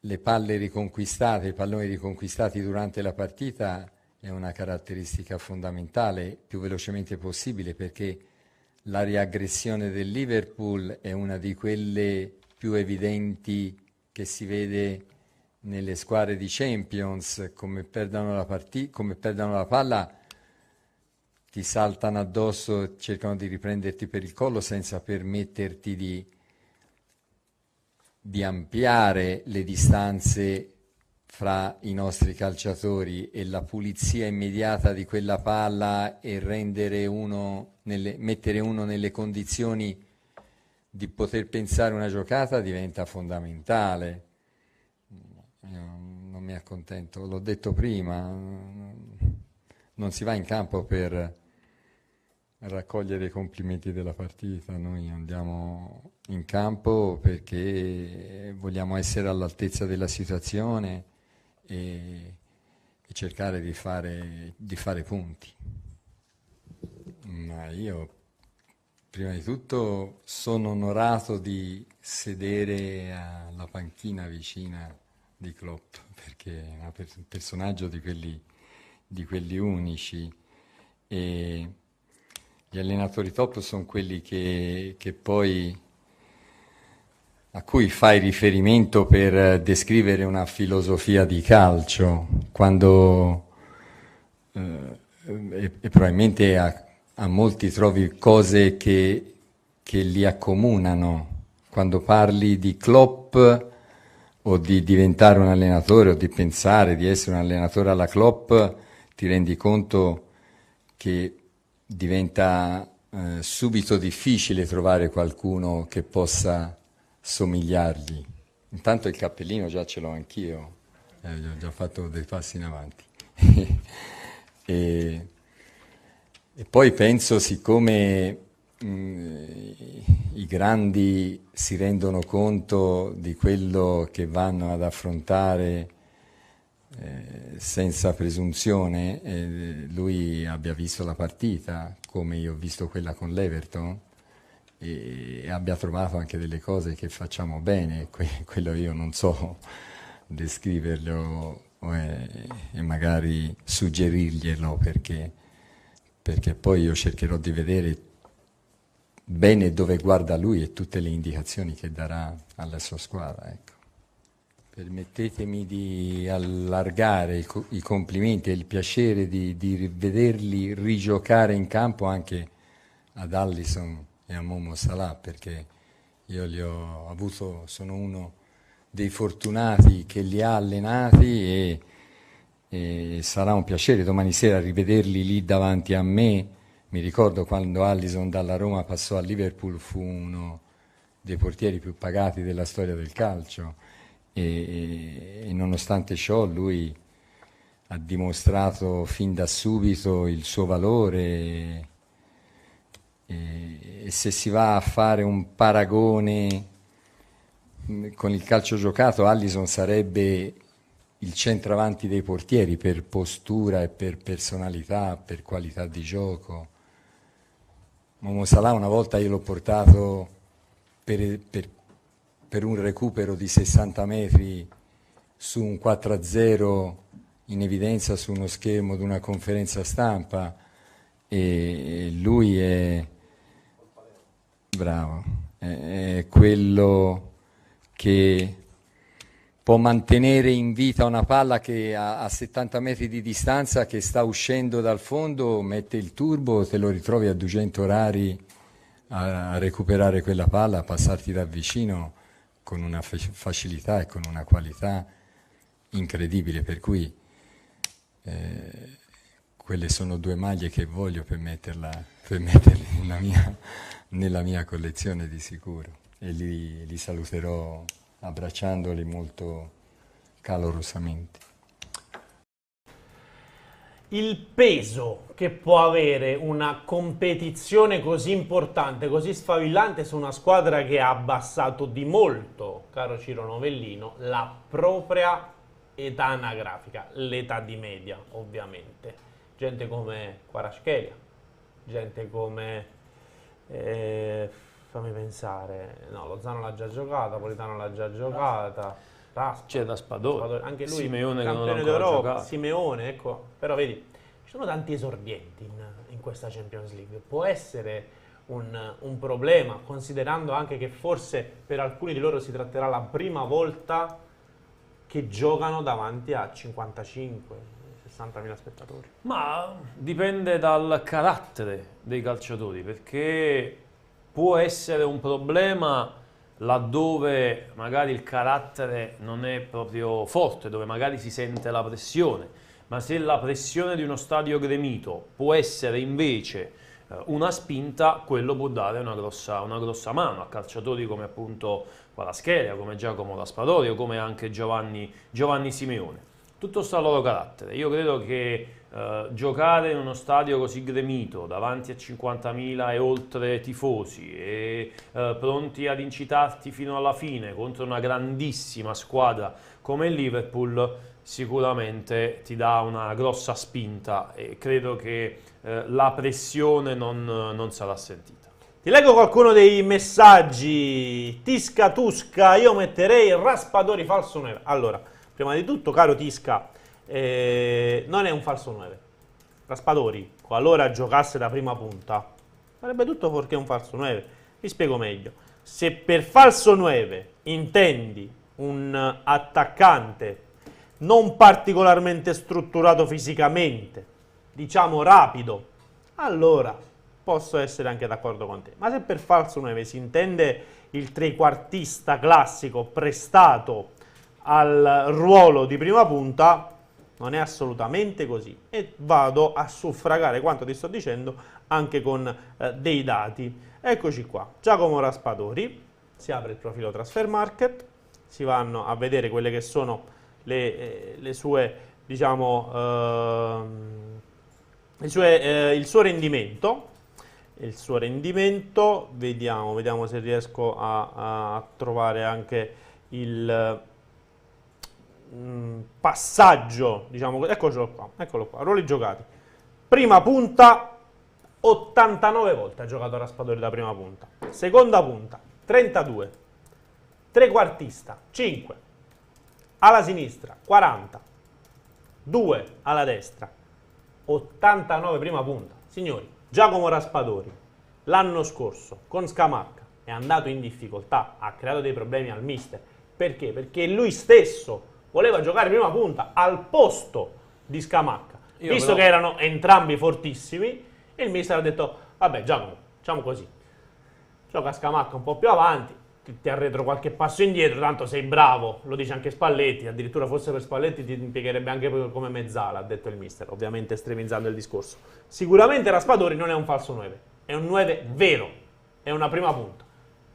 le palle riconquistate, i palloni riconquistati durante la partita è una caratteristica fondamentale, più velocemente possibile, perché la riaggressione del Liverpool è una di quelle più evidenti che si vede nelle squadre di Champions, come perdono la palla, ti saltano addosso, cercano di riprenderti per il collo senza permetterti di ampliare le distanze fra i nostri calciatori, e la pulizia immediata di quella palla e mettere uno nelle condizioni di poter pensare una giocata diventa fondamentale. Io non mi accontento, l'ho detto prima, non si va in campo per raccogliere i complimenti della partita, noi andiamo in campo perché vogliamo essere all'altezza della situazione e cercare di fare punti. Ma io prima di tutto sono onorato di sedere alla panchina vicina di Klopp, perché è un personaggio di quelli unici, e gli allenatori top sono quelli che poi a cui fai riferimento per descrivere una filosofia di calcio, quando e probabilmente a molti trovi cose che li accomunano. Quando parli di Klopp o di diventare un allenatore o di pensare di essere un allenatore alla Klopp, ti rendi conto che diventa subito difficile trovare qualcuno che possa somigliargli. Intanto il cappellino già ce l'ho anch'io, ho già fatto dei passi in avanti. E poi penso, siccome i grandi si rendono conto di quello che vanno ad affrontare senza presunzione, lui abbia visto la partita come io ho visto quella con l'Everton e abbia trovato anche delle cose che facciamo bene, quello io non so descriverlo e magari suggerirglielo, perché poi io cercherò di vedere bene dove guarda lui e tutte le indicazioni che darà alla sua squadra, ecco. Permettetemi di allargare i complimenti e il piacere di vederli rigiocare in campo anche ad Alisson e a Momo Salah, perché io li ho avuto, sono uno dei fortunati che li ha allenati e sarà un piacere domani sera rivederli lì davanti a me. Mi ricordo quando Alisson dalla Roma passò a Liverpool, fu uno dei portieri più pagati della storia del calcio e nonostante ciò lui ha dimostrato fin da subito il suo valore e se si va a fare un paragone con il calcio giocato, Alisson sarebbe il centravanti dei portieri per postura e per personalità, per qualità di gioco. Momo Salah una volta io l'ho portato per un recupero di 60 metri su un 4-0 in evidenza su uno schermo di una conferenza stampa e lui è bravo, è quello che può mantenere in vita una palla che a 70 metri di distanza, che sta uscendo dal fondo, mette il turbo, te lo ritrovi a 200 orari a recuperare quella palla, a passarti da vicino con una facilità e con una qualità incredibile, per cui quelle sono due maglie che voglio per metterle nella mia collezione di sicuro, e li saluterò abbracciandoli molto calorosamente. il peso che può avere una competizione così importante, così sfavillante su una squadra che ha abbassato di molto, caro Ciro Novellino, la propria età anagrafica, l'età di media ovviamente. Gente come Kvaratskhelia, gente come, fammi pensare, no, Lozano l'ha già giocata, Politano l'ha già giocata, c'è Raspadori, anche lui Simeone campione che non d'Europa, Simeone, ecco, però vedi, ci sono tanti esordienti in questa Champions League, può essere un problema, considerando anche che forse per alcuni di loro si tratterà la prima volta che giocano davanti a 55-60.000 spettatori. Ma dipende dal carattere dei calciatori, perché può essere un problema laddove magari il carattere non è proprio forte, dove magari si sente la pressione, ma se la pressione di uno stadio gremito può essere invece una spinta, quello può dare una grossa mano a calciatori come appunto Kvaratskhelia, come Giacomo Raspadori o come anche Giovanni Simeone. Tutto sta al loro carattere. Io credo che giocare in uno stadio così gremito, davanti a 50.000 e oltre tifosi e pronti ad incitarti fino alla fine contro una grandissima squadra come il Liverpool, sicuramente ti dà una grossa spinta e credo che la pressione non sarà sentita. Ti leggo qualcuno dei messaggi. Tisca Tusca, io metterei Raspadori falso 9. Allora, prima di tutto, caro Tisca, non è un falso 9. Raspadori, qualora giocasse da prima punta, farebbe tutto fuorché un falso 9. Vi spiego meglio. Se per falso 9 intendi un attaccante non particolarmente strutturato fisicamente, diciamo rapido, allora posso essere anche d'accordo con te. Ma se per falso 9 si intende il trequartista classico prestato al ruolo di prima punta, non è assolutamente così. E vado a suffragare quanto ti sto dicendo anche con dei dati. Eccoci qua. Giacomo Raspadori, si apre il profilo Transfer Market, si vanno a vedere quelle che sono le sue, diciamo, il suo rendimento. Il suo rendimento, vediamo se riesco a trovare anche il passaggio, diciamo, eccolo qua, ruoli giocati. Prima punta, 89 volte ha giocato Raspadori da prima punta. Seconda punta, 32. Trequartista, 5. Alla sinistra, 40. 2 alla destra, 89 prima punta. Signori, Giacomo Raspadori l'anno scorso con Scamacca è andato in difficoltà, ha creato dei problemi al mister. Perché? Perché lui stesso voleva giocare prima punta al posto di Scamacca, visto che erano entrambi fortissimi, e il mister ha detto: vabbè Giacomo, facciamo così, gioca Scamacca un po' più avanti, ti arretro qualche passo indietro, tanto sei bravo, lo dice anche Spalletti, addirittura forse per Spalletti ti impiegherebbe anche come mezzala, ha detto il mister, ovviamente estremizzando il discorso. Sicuramente Raspadori non è un falso 9, è un 9 vero, è una prima punta.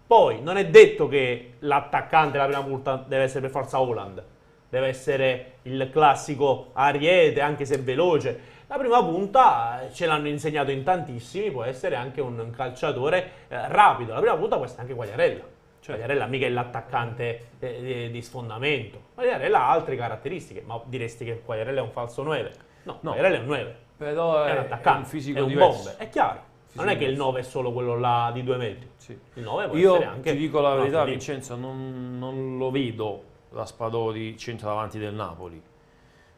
Poi non è detto che l'attaccante della prima punta deve essere per forza Haaland, deve essere il classico ariete, anche se veloce. La prima punta ce l'hanno insegnato in tantissimi, può essere anche un calciatore rapido. La prima punta può essere anche Quagliarella. Quagliarella mica è l'attaccante di sfondamento. Quagliarella ha altre caratteristiche, ma diresti che Quagliarella è un falso 9? No, Quagliarella è un 9. Però è un attaccante, è un fisico è un diverso. bomber, è chiaro. Fisico Non è che il diverso. 9 è solo quello là di 2 metri. Sì. Il 9 può Io essere anche... ti dico la verità, altro Vincenzo, non lo vedo Raspadori centravanti del Napoli.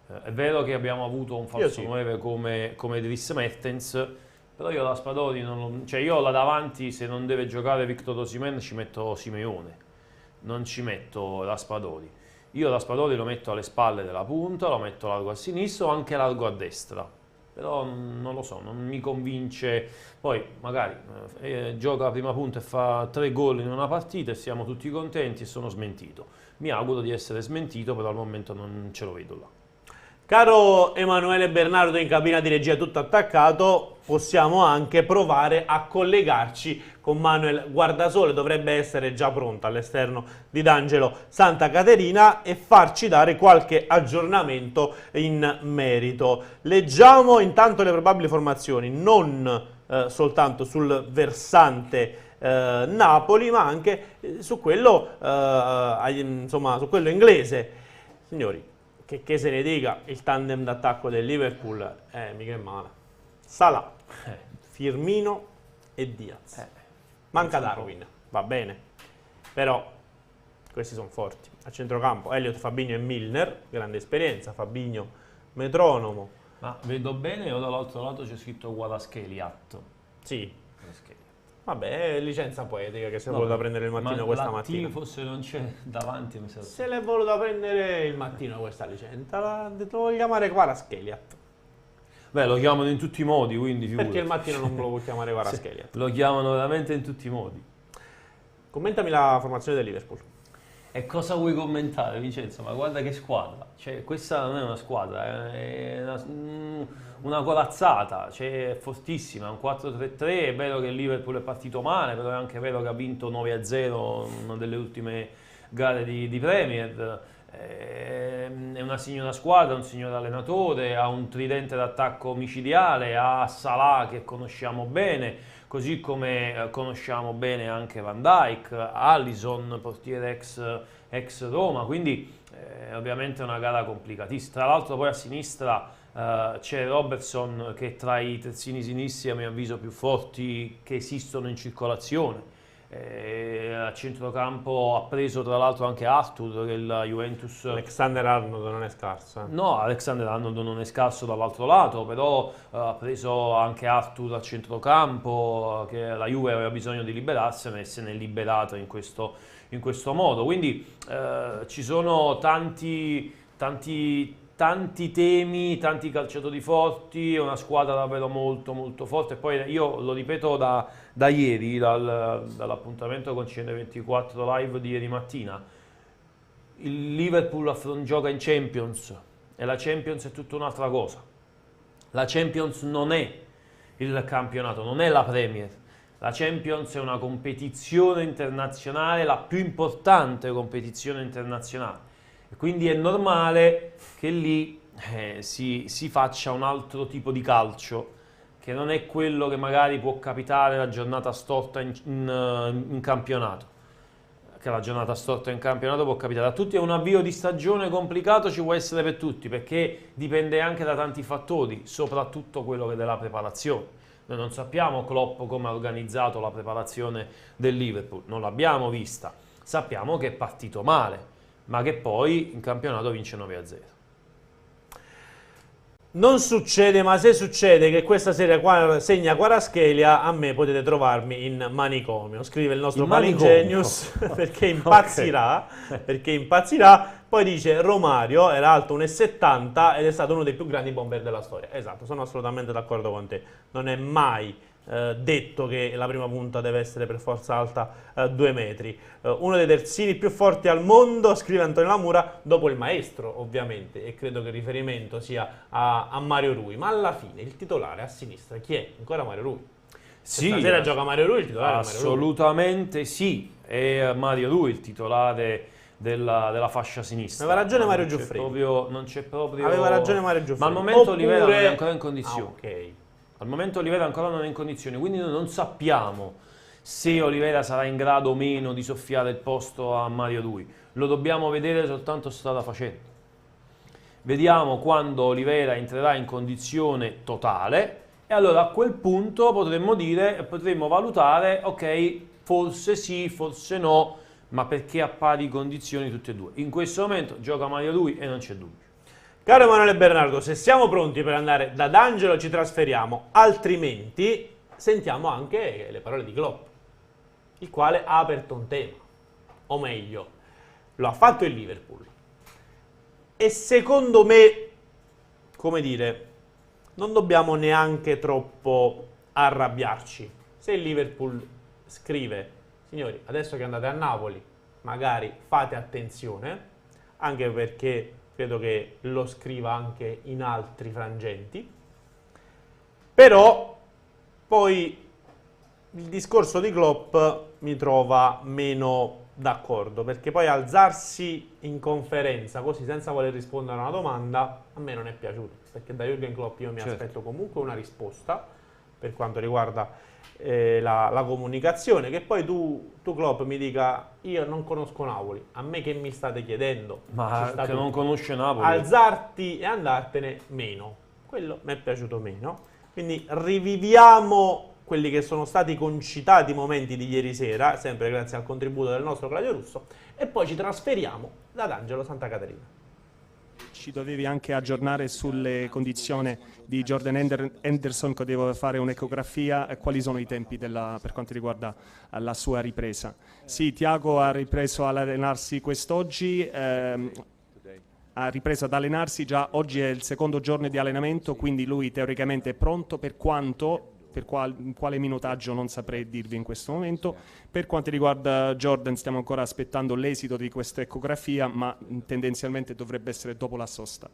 È vero che abbiamo avuto un falso 9 come Dries Mertens, però io Raspadori io là davanti, se non deve giocare Victor Osimhen, ci metto Simeone, non ci metto Raspadori. Io Raspadori lo metto alle spalle della punta, lo metto largo a sinistra o anche largo a destra, però non lo so, non mi convince. Poi magari gioca la prima punta e fa 3 gol in una partita e siamo tutti contenti e sono smentito. Mi auguro di essere smentito, però al momento non ce lo vedo là. Caro Emanuele Bernardo in cabina di regia tutto attaccato, possiamo anche provare a collegarci con Manuel Guardasole, dovrebbe essere già pronta all'esterno di D'Angelo Santa Caterina, e farci dare qualche aggiornamento in merito. Leggiamo intanto le probabili formazioni, non soltanto sul versante Napoli, ma anche su quello, insomma, su quello inglese. Signori, che se ne dica, il tandem d'attacco del Liverpool è mica male. Salah, Firmino e Diaz. Manca Darwin, va bene, però questi sono forti. A centrocampo Elliott, Fabinho e Milner, grande esperienza. Fabinho, metronomo. Ma vedo bene o dall'altro lato c'è scritto Kvaratskhelia? Sì. Vabbè, è licenza poetica che si è voluta prendere il mattino questa mattina. Forse non c'è davanti. Se l'è voluta prendere il mattino questa licenza, l'ha detto voglio chiamare Kvaratskhelia. Beh, lo chiamano in tutti i modi, quindi perché il mattino non me lo vuol chiamare Kvaratskhelia? Lo chiamano veramente in tutti i modi. Commentami la formazione del Liverpool. E cosa vuoi commentare, Vincenzo? Ma guarda che squadra, cioè, questa non è una squadra, è una corazzata, cioè, è fortissima, un 4-3-3, è vero che il Liverpool è partito male, però è anche vero che ha vinto 9-0 una delle ultime gare di Premier, è una signora squadra, un signor allenatore, ha un tridente d'attacco micidiale, ha Salah che conosciamo bene, così come conosciamo bene anche Van Dijk, Alisson, portiere ex Roma, quindi ovviamente è una gara complicatissima. Tra l'altro poi a sinistra c'è Robertson, che è tra i terzini sinistri a mio avviso più forti che esistono in circolazione. A centrocampo ha preso tra l'altro anche Arthur, che la Juventus... Alexander-Arnold non è scarso. No, Alexander-Arnold non è scarso dall'altro lato, però ha preso anche Arthur a centrocampo, che la Juve aveva bisogno di liberarsene e se ne è liberata in questo modo. Quindi ci sono tanti temi, tanti calciatori forti, è una squadra davvero molto molto forte. Poi io lo ripeto da ieri, dall'appuntamento con CN24 Live di ieri mattina, il Liverpool gioca in Champions e la Champions è tutta un'altra cosa. La Champions non è il campionato, non è la Premier. La Champions è una competizione internazionale, la più importante competizione internazionale. E quindi è normale che lì si faccia un altro tipo di calcio, che non è quello che magari può capitare la giornata storta in campionato. Che la giornata storta in campionato può capitare a tutti, è un avvio di stagione complicato, ci può essere per tutti, perché dipende anche da tanti fattori, soprattutto quello che è della preparazione. Noi non sappiamo Klopp come ha organizzato la preparazione del Liverpool, non l'abbiamo vista, sappiamo che è partito male, ma che poi in campionato vince 9-0. Non succede, ma se succede che questa serie segna Kvaratskhelia, a me potete trovarmi in manicomio, scrive il nostro Palingenius, perché impazzirà, perché impazzirà. Poi dice Romario era alto 1,70 ed è stato uno dei più grandi bomber della storia. Esatto, sono assolutamente d'accordo con te, non è mai detto che la prima punta deve essere per forza alta 2 metri. Uno dei terzini più forti al mondo, scrive Antonio Lamura, dopo il maestro ovviamente, e credo che il riferimento sia a Mario Rui. Ma alla fine il titolare a sinistra chi è? Ancora Mario Rui? Sì, stasera gioca Mario Rui, il titolare assolutamente sì, è Mario Rui il titolare della fascia sinistra. Aveva ragione Mario Giuffredi. Non c'è proprio... Aveva ragione Mario Giuffredi. Ma al momento Olivera non è ancora in condizione. Ok. Al momento Olivera ancora non è in condizione, quindi noi non sappiamo se Olivera sarà in grado o meno di soffiare il posto a Mario Rui. Lo dobbiamo vedere soltanto strada facendo. Vediamo quando Olivera entrerà in condizione totale e allora a quel punto potremmo valutare, ok, forse sì, forse no, ma perché a pari condizioni tutte e due. In questo momento gioca Mario Rui e non c'è dubbio. Caro Emanuele Bernardo, se siamo pronti per andare da D'Angelo ci trasferiamo, altrimenti sentiamo anche le parole di Klopp, il quale ha aperto un tema, o meglio, lo ha fatto il Liverpool. E secondo me, come dire, non dobbiamo neanche troppo arrabbiarci. Se il Liverpool scrive, signori, adesso che andate a Napoli, magari fate attenzione, anche perché credo che lo scriva anche in altri frangenti, però poi il discorso di Klopp mi trova meno d'accordo, perché poi alzarsi in conferenza così senza voler rispondere a una domanda a me non è piaciuto, perché da Jürgen Klopp io mi aspetto comunque una risposta per quanto riguarda la comunicazione, che poi tu Klopp mi dica io non conosco Napoli, a me che mi state chiedendo? Ma che non conosce Napoli. Alzarti e andartene meno, quello mi è piaciuto meno, quindi riviviamo quelli che sono stati concitati momenti di ieri sera, sempre grazie al contributo del nostro Claudio Russo, e poi ci trasferiamo ad Angelo Santa Caterina. Ci dovevi anche aggiornare sulle condizioni di Jordan Henderson, che deve fare un'ecografia, e quali sono i tempi per quanto riguarda la sua ripresa. Sì, Thiago ha ripreso ad allenarsi quest'oggi, ha ripreso ad allenarsi già oggi, è il secondo giorno di allenamento, quindi lui teoricamente è pronto, per quale minutaggio non saprei dirvi in questo momento. Per quanto riguarda Jordan stiamo ancora aspettando l'esito di questa ecografia, ma tendenzialmente dovrebbe essere dopo la sosta.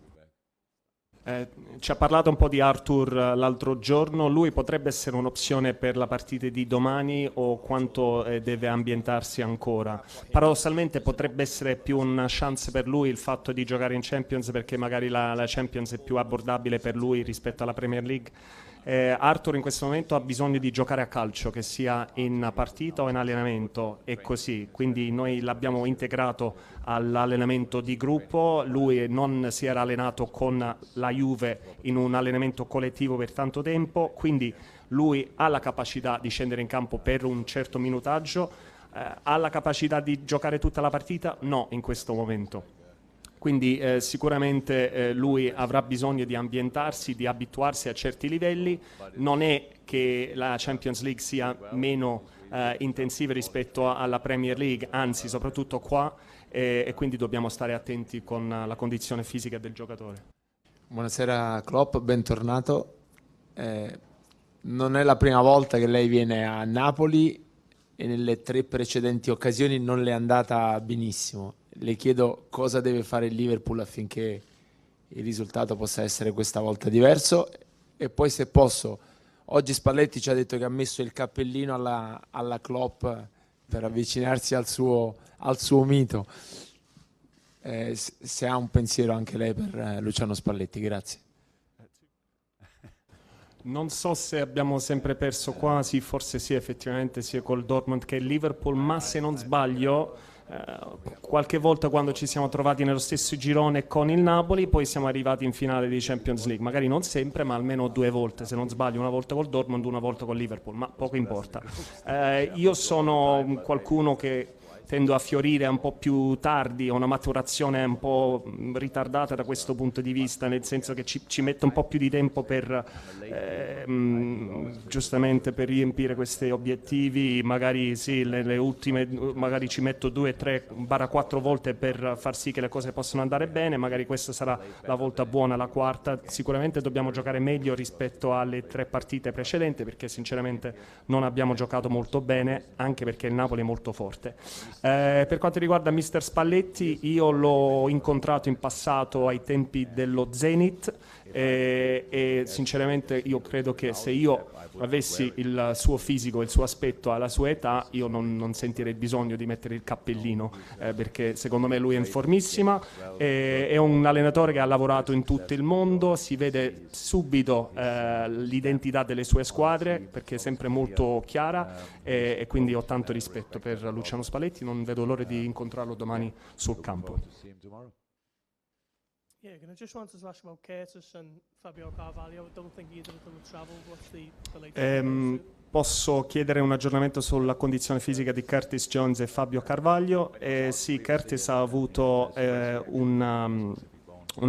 Ci ha parlato un po' di Arthur l'altro giorno, lui potrebbe essere un'opzione per la partita di domani, o quanto deve ambientarsi ancora? Paradossalmente potrebbe essere più una chance per lui il fatto di giocare in Champions, perché magari la Champions è più abbordabile per lui rispetto alla Premier League. Arthur in questo momento ha bisogno di giocare a calcio, che sia in partita o in allenamento, e così, quindi noi l'abbiamo integrato all'allenamento di gruppo. Lui non si era allenato con la Juve in un allenamento collettivo per tanto tempo, quindi lui ha la capacità di scendere in campo per un certo minutaggio. Ha la capacità di giocare tutta la partita? No, in questo momento. Quindi sicuramente lui avrà bisogno di ambientarsi, di abituarsi a certi livelli. Non è che la Champions League sia meno intensiva rispetto alla Premier League, anzi soprattutto qua, e quindi dobbiamo stare attenti con la condizione fisica del giocatore. Buonasera Klopp, bentornato. Non è la prima volta che lei viene a Napoli e nelle 3 precedenti occasioni non le è andata benissimo. Le chiedo cosa deve fare il Liverpool affinché il risultato possa essere questa volta diverso. E poi, se posso, oggi Spalletti ci ha detto che ha messo il cappellino alla Klopp per avvicinarsi al suo mito. Se ha un pensiero anche lei per Luciano Spalletti. Grazie. Non so se abbiamo sempre perso quasi, forse sì, effettivamente sia col Dortmund che il Liverpool, ma se non sbaglio qualche volta quando ci siamo trovati nello stesso girone con il Napoli, poi siamo arrivati in finale di Champions League, magari non sempre, ma almeno 2 volte, se non sbaglio, una volta col Dortmund, una volta col Liverpool, ma poco importa. Io sono qualcuno che tendo a fiorire un po' più tardi, ho una maturazione un po' ritardata da questo punto di vista, nel senso che ci metto un po' più di tempo per giustamente per riempire questi obiettivi. Magari sì, le ultime magari ci metto 2, 3, 4 volte per far sì che le cose possano andare bene, magari questa sarà la volta buona, la quarta. Sicuramente dobbiamo giocare meglio rispetto alle 3 partite precedenti, perché sinceramente non abbiamo giocato molto bene, anche perché il Napoli è molto forte. Per quanto riguarda Mister Spalletti, io l'ho incontrato in passato ai tempi dello Zenit e sinceramente io credo che se io avessi il suo fisico, il suo aspetto alla sua età, io non sentirei bisogno di mettere il cappellino, perché secondo me lui è in formissima, è un allenatore che ha lavorato in tutto il mondo, si vede subito l'identità delle sue squadre, perché è sempre molto chiara, e quindi ho tanto rispetto per Luciano Spalletti, non vedo l'ora di incontrarlo domani sul campo. Yeah, can I just want to ask about Curtis and Fabio Carvalho? I don't think either of them have traveled. What's the latest? Posso chiedere un aggiornamento sulla condizione fisica di Curtis Jones e Fabio Carvalho? Sì, Curtis ha avuto una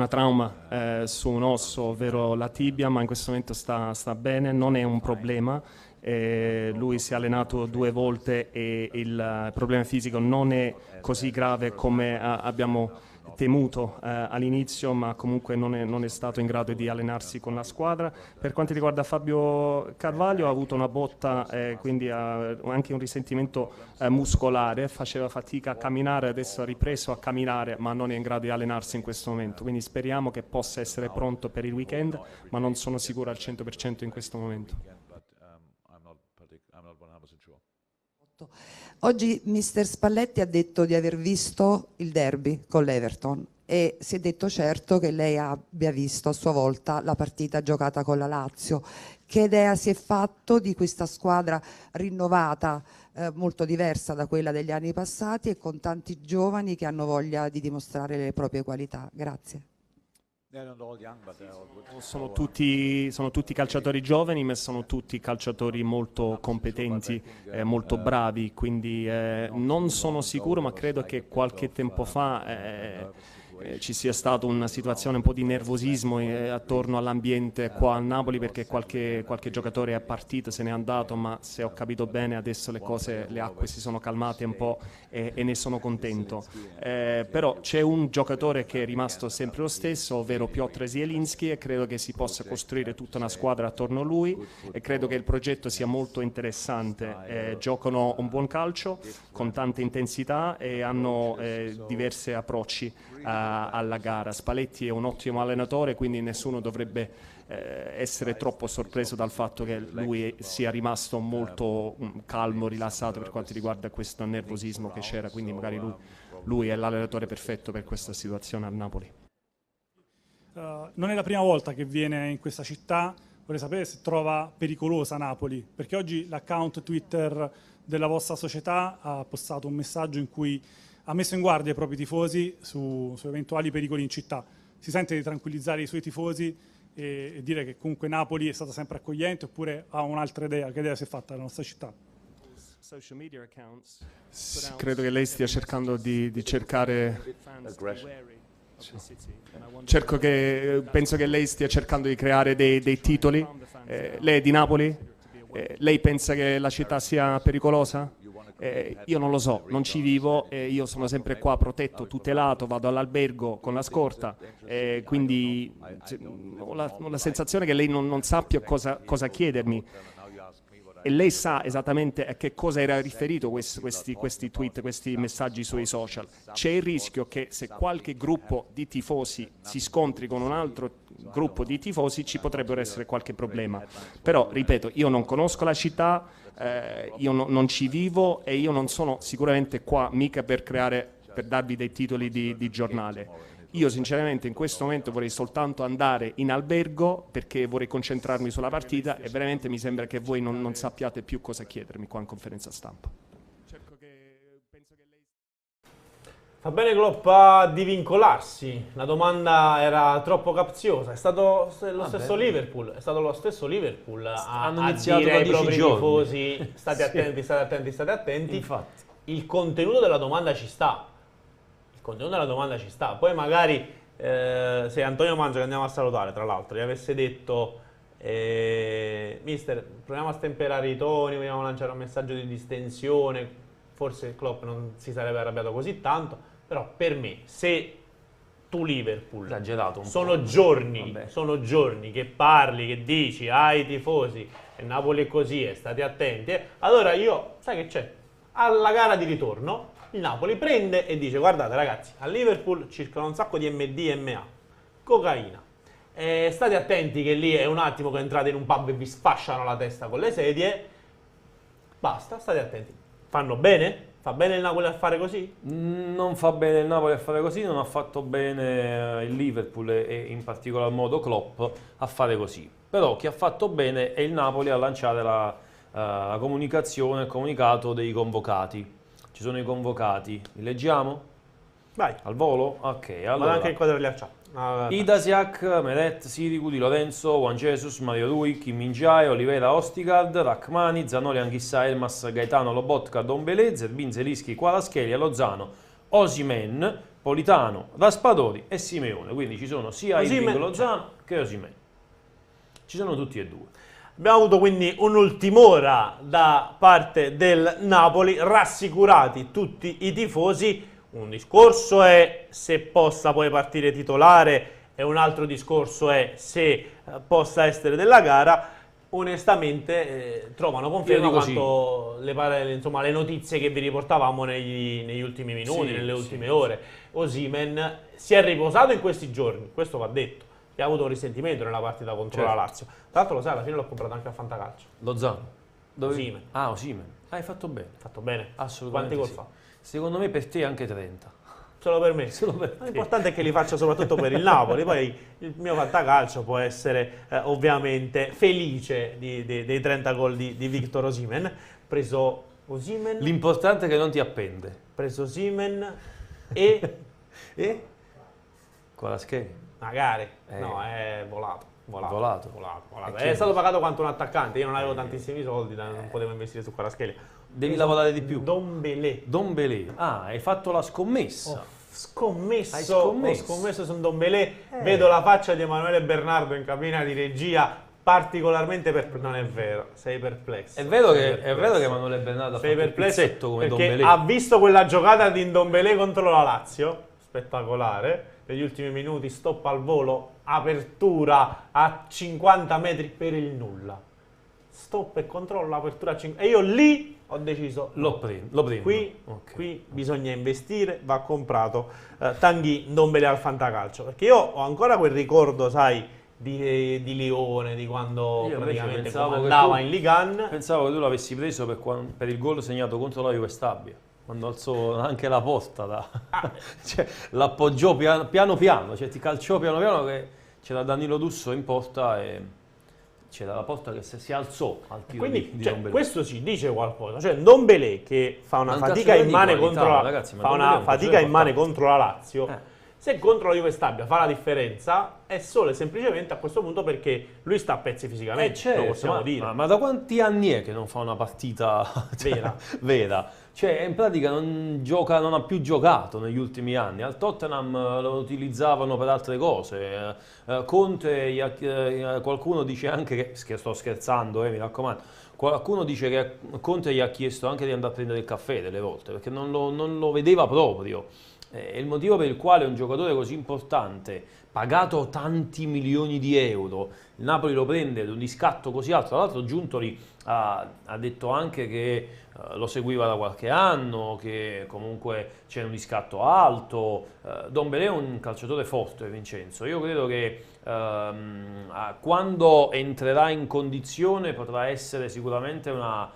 trauma su un osso, ovvero la tibia, ma in questo momento sta bene, non è un problema. Lui si è allenato 2 volte e il problema fisico non è così grave come abbiamo temuto all'inizio, ma comunque non è stato in grado di allenarsi con la squadra. Per quanto riguarda Fabio Carvalho, ha avuto una botta, quindi ha anche un risentimento muscolare, faceva fatica a camminare, adesso ha ripreso a camminare, ma non è in grado di allenarsi in questo momento, quindi speriamo che possa essere pronto per il weekend, ma non sono sicuro al 100% in questo momento. Oggi mister Spalletti ha detto di aver visto il derby con l'Everton e si è detto certo che lei abbia visto a sua volta la partita giocata con la Lazio. Che idea si è fatto di questa squadra rinnovata, molto diversa da quella degli anni passati e con tanti giovani che hanno voglia di dimostrare le proprie qualità? Grazie. Sono tutti calciatori giovani, ma sono tutti calciatori molto competenti, molto bravi, quindi non sono sicuro, ma credo che qualche tempo fa ci sia stata una situazione un po' di nervosismo attorno all'ambiente qua a Napoli, perché qualche giocatore è partito, se n'è andato, ma se ho capito bene adesso le acque si sono calmate un po' e ne sono contento. Però c'è un giocatore che è rimasto sempre lo stesso, ovvero Piotr Zielinski, e credo che si possa costruire tutta una squadra attorno a lui e credo che il progetto sia molto interessante. Giocano un buon calcio con tanta intensità e hanno diversi approcci alla gara. Spalletti è un ottimo allenatore, quindi nessuno dovrebbe essere troppo sorpreso dal fatto che lui sia rimasto molto calmo, rilassato per quanto riguarda questo nervosismo che c'era, quindi magari lui è l'allenatore perfetto per questa situazione a Napoli. Non è la prima volta che viene in questa città, vorrei sapere se trova pericolosa Napoli, perché oggi l'account Twitter della vostra società ha postato un messaggio in cui ha messo in guardia i propri tifosi su eventuali pericoli in città. Si sente di tranquillizzare i suoi tifosi e dire che comunque Napoli è stata sempre accogliente, oppure ha un'altra idea? Che idea si è fatta della nostra città? Credo che lei stia cercando di cercare... penso che lei stia cercando di creare dei titoli. Lei è di Napoli? Lei pensa che la città sia pericolosa? Io non lo so, non ci vivo, io sono sempre qua protetto, tutelato, vado all'albergo con la scorta, quindi ho la sensazione che lei non sappia cosa chiedermi. E lei sa esattamente a che cosa era riferito questi tweet, questi messaggi sui social. C'è il rischio che se qualche gruppo di tifosi si scontri con un altro gruppo di tifosi ci potrebbero essere qualche problema. Però, ripeto, io non conosco la città, io non ci vivo e io non sono sicuramente qua mica per darvi dei titoli di giornale. Io sinceramente in questo momento vorrei soltanto andare in albergo perché vorrei concentrarmi sulla partita e veramente mi sembra che voi non sappiate più cosa chiedermi qua in conferenza stampa. Fa bene Klopp a divincolarsi, la domanda era troppo capziosa, è stato lo stesso Liverpool, a dire ai propri tifosi state attenti, state attenti, state attenti. Infatti. Il contenuto della domanda ci sta. Poi magari se Antonio Mangia, che andiamo a salutare tra l'altro, gli avesse detto mister, proviamo a stemperare i toni, vogliamo lanciare un messaggio di distensione, forse Klopp non si sarebbe arrabbiato così tanto, però per me, se tu Liverpool esagerato un sono giorni che parli, che dici ai tifosi e Napoli è così e state attenti, allora io, sai che c'è? Alla gara di ritorno il Napoli prende e dice guardate ragazzi, a Liverpool circolano un sacco di MD e MA, cocaina, state attenti che lì è un attimo che entrate in un pub e vi sfasciano la testa con le sedie, basta, state attenti. Fanno bene? Fa bene il Napoli a fare così? Non fa bene il Napoli a fare così, non ha fatto bene il Liverpool e in particolar modo Klopp a fare così. Però chi ha fatto bene è il Napoli a lanciare la comunicazione, il comunicato dei convocati. Ci sono i convocati, li leggiamo? Vai. Al volo? Ok, allora. Ma anche il quadro degli acciati. Idasiak, Meret, Sirigu, Di Lorenzo, Juan Jesus, Mario Rui, Kim Min-jae, Oliveira Ostigard, Rachmani, Zanoli, Anghissà, Elmas, Gaetano, Lobotka, Dombele, Zerbin, Zelischi, Kvaratskhelia, Lozano, Osimhen, Politano, Raspadori e Simeone. Quindi ci sono sia Irving Lozano che Osimhen. Ci sono tutti e due. Abbiamo avuto quindi un'ultim'ora da parte del Napoli, rassicurati tutti i tifosi, Un discorso è se possa poi partire titolare e un altro discorso è se possa essere della gara. Onestamente trovano conferma quanto le notizie che vi riportavamo negli ultimi minuti, nelle ultime ore. Osimhen si è riposato in questi giorni, questo va detto, e ha avuto un risentimento nella partita contro la Lazio. Tra l'altro lo sai, alla fine l'ho comprato anche a Fantacalcio. Lozano? Osimhen. Ah, Osimhen. Hai fatto bene. Fatto bene? Assolutamente. Quanti gol fa? Secondo me per te anche 30. Solo per me. L'importante è che li faccia soprattutto per il Napoli. Poi il mio Fantacalcio può essere ovviamente felice dei 30 gol di Victor Osimhen. Preso Osimhen. L'importante è che non ti appende. Preso Osimhen e Kvaratskhelia. magari. No, è volato. È stato pagato quanto un attaccante. Io non avevo tantissimi soldi, non potevo investire su Kvaratskhelia. Devi lavorare di più. Ndombélé. Ah, hai fatto la scommessa. Ho scommesso su Ndombélé. Vedo la faccia di Emanuele Bernardo in cabina di regia particolarmente perplesso. Non è vero, sei perplesso. È vero che Emanuele Bernardo ha fatto il pizzetto come Ndombélé. Ha visto quella giocata di Ndombélé contro la Lazio, spettacolare. Negli ultimi minuti, stop al volo, apertura a 50 metri per il nulla. Stop e controllo, apertura a 50. E io lì ho deciso, lo prendo. Qui bisogna investire, va comprato Tanguy Ndombélé al Fantacalcio. Perché io ho ancora quel ricordo, sai, di Lione, di quando praticamente andava in Ligue 1. Pensavo che tu l'avessi preso per il gol segnato contro la Juve Stabia, quando alzò anche la posta, cioè, l'appoggiò piano piano, cioè ti calciò piano piano, che c'era Danilo Dusso in porta e c'era la porta che si alzò al tiro. Quindi di Ndombélé. Questo ci dice qualcosa, cioè Ndombélé che fa una fatica immane contro la Lazio. Se contro la Juve Stabia fa la differenza è solo e semplicemente a questo punto perché lui sta a pezzi fisicamente, lo possiamo dire. Ma da quanti anni è che non fa una partita vera? Cioè in pratica non ha più giocato negli ultimi anni. Al Tottenham lo utilizzavano per altre cose. Conte, qualcuno dice anche che sto scherzando, mi raccomando. Qualcuno dice che Conte gli ha chiesto anche di andare a prendere il caffè delle volte perché non lo vedeva proprio. È il motivo per il quale un giocatore così importante, pagato tanti milioni di euro, il Napoli lo prende ad un discatto così alto. Tra l'altro Giuntoli ha detto anche che lo seguiva da qualche anno, che comunque c'è un riscatto alto. Ndombélé è un calciatore forte, Vincenzo. Io credo che quando entrerà in condizione potrà essere sicuramente una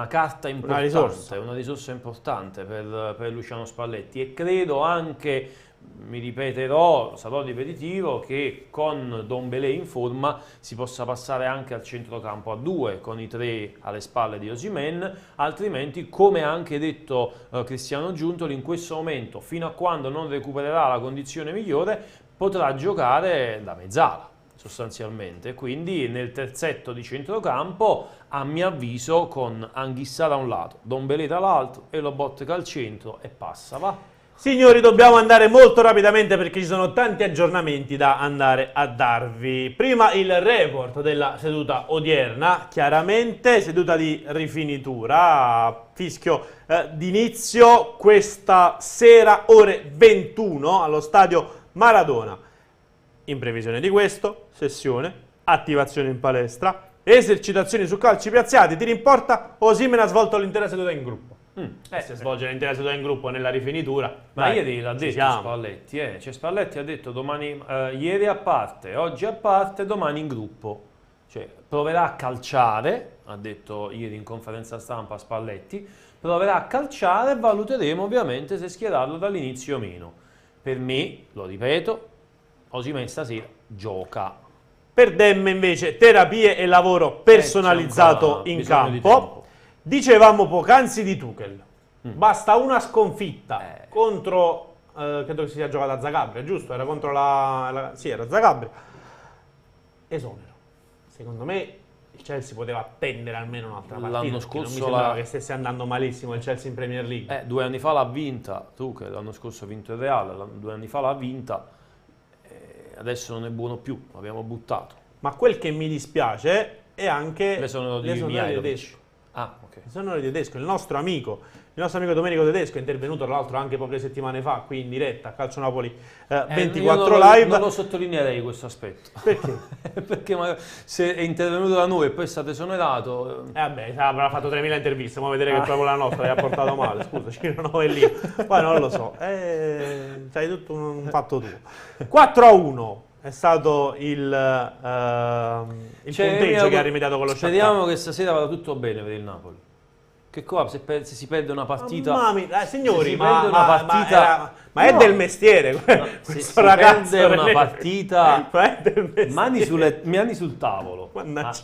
carta importante, una risorsa importante per Luciano Spalletti, e credo anche, mi ripeterò, sarò ripetitivo, che con Ndombélé in forma si possa passare anche al centrocampo a 2 con i 3 alle spalle di Osimhen, altrimenti, come ha anche detto Cristiano Giuntoli, in questo momento, fino a quando non recupererà la condizione migliore, potrà giocare da mezzala sostanzialmente, quindi nel terzetto di centrocampo, a mio avviso, con Anghissà da un lato, Ndombélé dall'altro e Lobotka al centro, e passa, va. Signori, dobbiamo andare molto rapidamente perché ci sono tanti aggiornamenti da andare a darvi. Prima il report della seduta odierna, chiaramente seduta di rifinitura, fischio d'inizio questa sera ore 21 allo stadio Maradona. In previsione di questo, sessione, attivazione in palestra, esercitazioni su calci piazzati, tiri in porta. Osimhen ha svolto l'intera seduta in gruppo. Se svolge l'intera seduta in gruppo nella rifinitura, ma ieri l'ha detto Spalletti, cioè Spalletti ha detto domani, ieri a parte, oggi a parte, domani in gruppo. Cioè proverà a calciare, ha detto ieri in conferenza stampa Spalletti, proverà a calciare e valuteremo ovviamente se schierarlo dall'inizio o meno. Per me, lo ripeto, Osimhen stasera gioca. Per Demme invece terapie e lavoro personalizzato in campo. Dicevamo poc'anzi di Tuchel. Basta una sconfitta contro, credo che si sia giocata a Zagabria, giusto? Era contro sì, era Zagabria. Esonero. Secondo me il Chelsea poteva attendere almeno un'altra partita. L'anno scorso non mi sembrava che stesse andando malissimo il Chelsea in Premier League. 2 anni fa l'ha vinta Tuchel, l'anno scorso ha vinto il Real, 2 anni fa l'ha vinta. Adesso non è buono più, l'abbiamo buttato. Ma quel che mi dispiace è anche l'esonero di tedesco. L'esonero di tedesco, il nostro amico Il nostro amico Domenico Tedesco è intervenuto tra l'altro anche poche settimane fa qui in diretta a Calcio Napoli 24 live. Non lo sottolineerei questo aspetto. Perché? Perché se è intervenuto da noi e poi è stato esonerato... vabbè, avrà fatto 3.000 interviste, ma vedere che proprio la nostra gli ha portato male, scusa, Ciro Novellino. Poi non lo so, sai tutto un fatto tuo. 4-1 è stato il punteggio che ha rimediato con lo Shakhtar. Speriamo che stasera vada tutto bene per il Napoli. Che qua se si perde una partita... signori, ma è del mestiere questo ragazzo. Se si perde una partita, mani sul tavolo.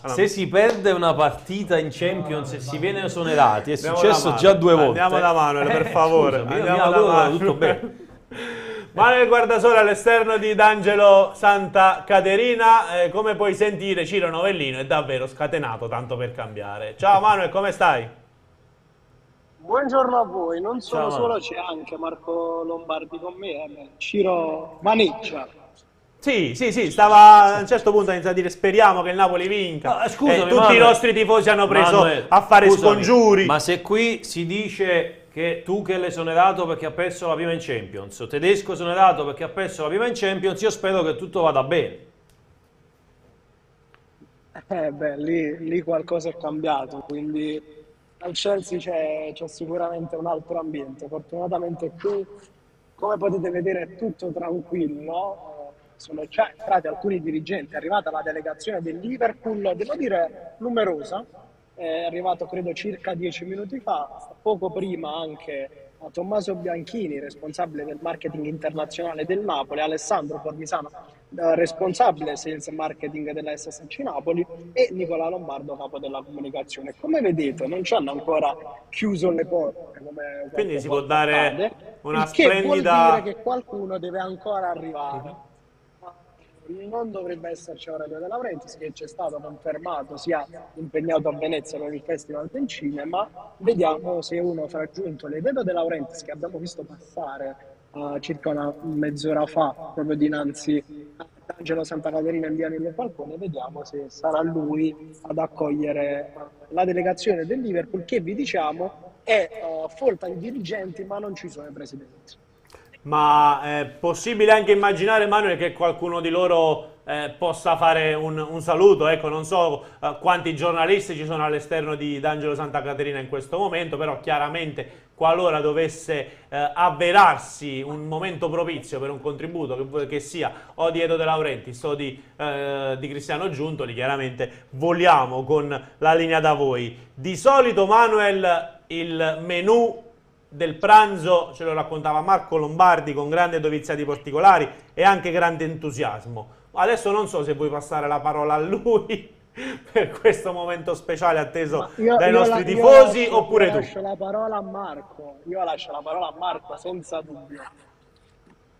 Se si perde una partita in Champions e si viene esonerati, è successo già 2 volte. Andiamo da Manuel, per favore. Andiamo da Manuel. Tutto bene. Manuel Guardasole all'esterno di D'Angelo Santa Caterina. Come puoi sentire, Ciro Novellino è davvero scatenato, tanto per cambiare. Ciao Manuel, come stai? Buongiorno a voi, non sono solo, c'è anche Marco Lombardi con me, Ciro maneggia. Sì, stava a un certo punto a iniziare a dire speriamo che il Napoli vinca. Scusami, tutti i nostri tifosi hanno preso a fare scongiuri. Ma se qui si dice che Tuchel è esonerato perché ha perso la prima in Champions, Tedesco è esonerato perché ha perso la prima in Champions, io spero che tutto vada bene. Lì qualcosa è cambiato, quindi... Al Chelsea c'è sicuramente un altro ambiente, fortunatamente qui, come potete vedere, è tutto tranquillo, sono già entrati alcuni dirigenti, è arrivata la delegazione del Liverpool, devo dire numerosa, è arrivato credo circa 10 minuti fa, poco prima anche Tommaso Bianchini, responsabile del marketing internazionale del Napoli, Alessandro Formisano, responsabile sales marketing della SSC Napoli, e Nicola Lombardo, capo della comunicazione. Come vedete non ci hanno ancora chiuso le porte, quindi si può dare una splendida... Che vuol dire che qualcuno deve ancora arrivare. Non dovrebbe esserci ora De Laurentiis, che c'è stato confermato sia impegnato a Venezia per il Festival del Cinema. Vediamo se uno fra giunto le vedo De Laurentiis, che abbiamo visto passare circa una mezz'ora fa proprio dinanzi ad Angelo Santa Caterina in via Emilio Falcone. Vediamo se sarà lui ad accogliere la delegazione del Liverpool, che vi diciamo è folta di dirigenti, ma non ci sono i presidenti. Ma è possibile anche immaginare, Manuel, che qualcuno di loro possa fare un saluto? Ecco, non so quanti giornalisti ci sono all'esterno di D'Angelo Santa Caterina in questo momento, però chiaramente qualora dovesse avverarsi un momento propizio per un contributo che sia o di Edo De Laurentiis o di Cristiano Giuntoli, chiaramente voliamo con la linea da voi. Di solito, Manuel, il menù del pranzo ce lo raccontava Marco Lombardi con grandi doviziati particolari e anche grande entusiasmo. Adesso non so se vuoi passare la parola a lui per questo momento speciale atteso dai nostri tifosi, oppure tu. Io lascio la parola a Marco senza dubbio.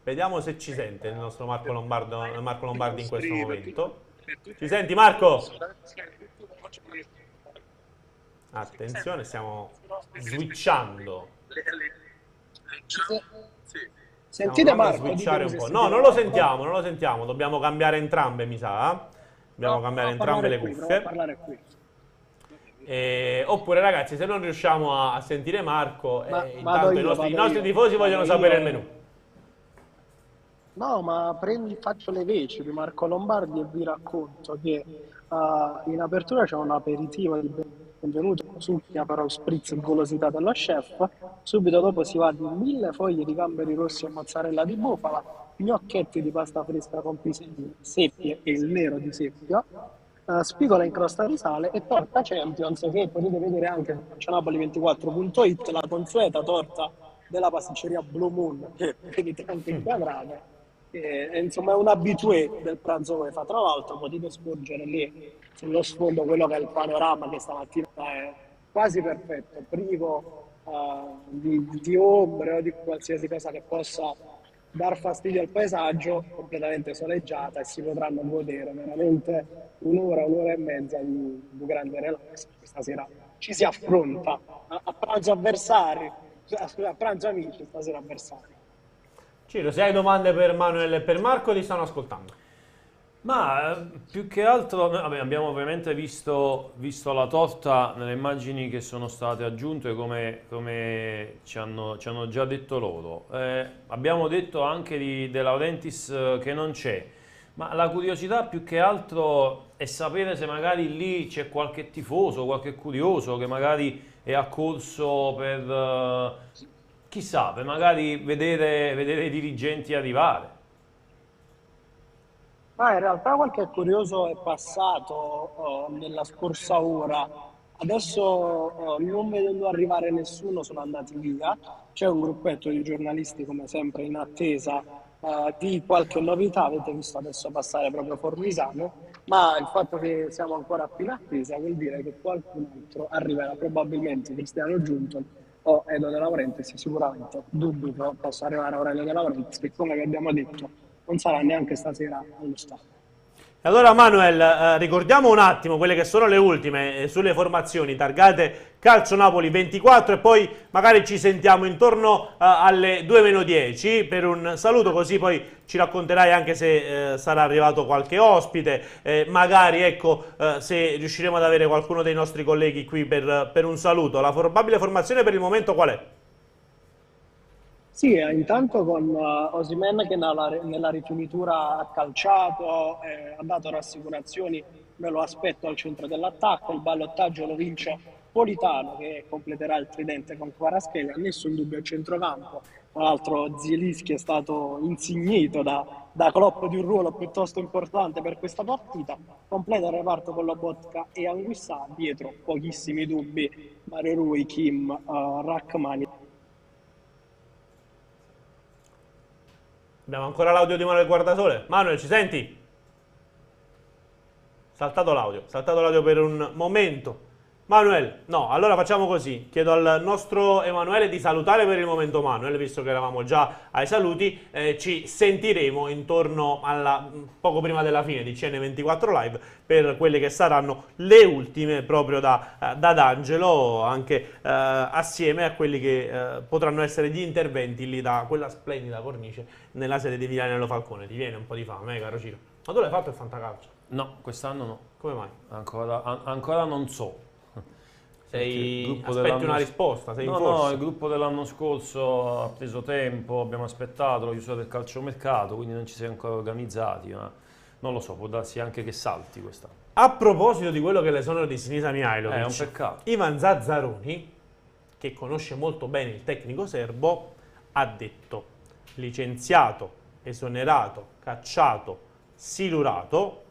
Vediamo se ci sente il nostro Marco Lombardi in questo momento. Ci senti, Marco? Attenzione, stiamo switchando. Sentite Marco? Un po'. No, non lo sentiamo, dobbiamo cambiare entrambe, mi sa. Dobbiamo cambiare entrambe le cuffie. Oppure ragazzi, se non riusciamo a sentire Marco, intanto i nostri tifosi vogliono sapere il menù. No, ma faccio le veci di Marco Lombardi e vi racconto che in apertura c'è un aperitivo di benvenuto, succhia però spritz golosità dello chef. Subito dopo si va di 1000 foglie di gamberi rossi e mozzarella di bufala, gnocchetti di pasta fresca con piselli, seppie e il nero di seppia, spigola in crosta di sale e torta Champions, che potete vedere anche su Napoli24.it, la consueta torta della pasticceria Blue Moon, che vedete anche inquadrata. Insomma è un habitué del pranzo UEFA. Tra l'altro potete scorgere lì sullo sfondo quello che è il panorama, che stamattina è quasi perfetto, privo di ombre o di qualsiasi cosa che possa dar fastidio al paesaggio, completamente soleggiata, e si potranno godere veramente un'ora e mezza di grande relax. Questa sera ci si affronta a pranzo avversari, a pranzo amici, stasera avversari. Ciro, se hai domande per Manuel e per Marco, ti stanno ascoltando. Ma più che altro, vabbè, abbiamo ovviamente visto la torta nelle immagini che sono state aggiunte, come ci hanno già detto loro. Abbiamo detto anche di De Laurentiis che non c'è, ma la curiosità più che altro è sapere se magari lì c'è qualche tifoso, qualche curioso che magari è accorso per, chissà, per magari vedere i dirigenti arrivare. Ma in realtà qualche curioso è passato nella scorsa ora, adesso non vedendo arrivare nessuno sono andati via, c'è un gruppetto di giornalisti come sempre in attesa di qualche novità, avete visto adesso passare proprio Formisano, ma il fatto che siamo ancora qui in attesa vuol dire che qualcun altro arriverà, probabilmente Cristiano Giunton o Edo De Laurentiis, sicuramente dubito possa arrivare Aurelio De Laurentiis, che come vi abbiamo detto non sarà neanche stasera allo stadio. Allora Manuel, ricordiamo un attimo quelle che sono le ultime sulle formazioni targate Calcio Napoli 24 e poi magari ci sentiamo intorno alle 2:10 per un saluto, così poi ci racconterai anche se sarà arrivato qualche ospite, magari ecco se riusciremo ad avere qualcuno dei nostri colleghi qui per un saluto. La probabile formazione per il momento qual è? Sì, intanto con Osimhen che nella rifinitura ha calciato, ha dato rassicurazioni, me lo aspetto al centro dell'attacco, il ballottaggio lo vince Politano che completerà il tridente con Kvaratskhelia, nessun dubbio al centrocampo, tra l'altro Zielinski è stato insignito da Klopp di un ruolo piuttosto importante per questa partita, completa il reparto con Lobotka e Anguissa, dietro pochissimi dubbi, Mario Rui, Kim, Rachmani. Abbiamo ancora l'audio di Manuel Guardasole. Manuel, ci senti? Saltato l'audio per un momento. Manuel, no, allora facciamo così. Chiedo al nostro Emanuele di salutare per il momento Manuel, visto che eravamo già ai saluti. Ci sentiremo intorno poco prima della fine di CN24 Live per quelle che saranno le ultime proprio da D'Angelo, anche assieme a quelli che potranno essere gli interventi lì da quella splendida cornice nella sede di Villagnano Falcone. Ti viene un po' di fame, caro Ciro? Ma tu l'hai fatto il fantacalcio? No, quest'anno no. Come mai? Ancora non so. Aspetti una risposta, sei in forza? No, il gruppo dell'anno scorso ha preso tempo, abbiamo aspettato la chiusura del calciomercato, quindi non ci siamo ancora organizzati, ma non lo so, può darsi anche che salti quest'anno. A proposito di quello che le sono di Sinisa Mihajlovic, è un peccato. Ivan Zazzaroni, che conosce molto bene il tecnico serbo, ha detto: licenziato, esonerato, cacciato, silurato,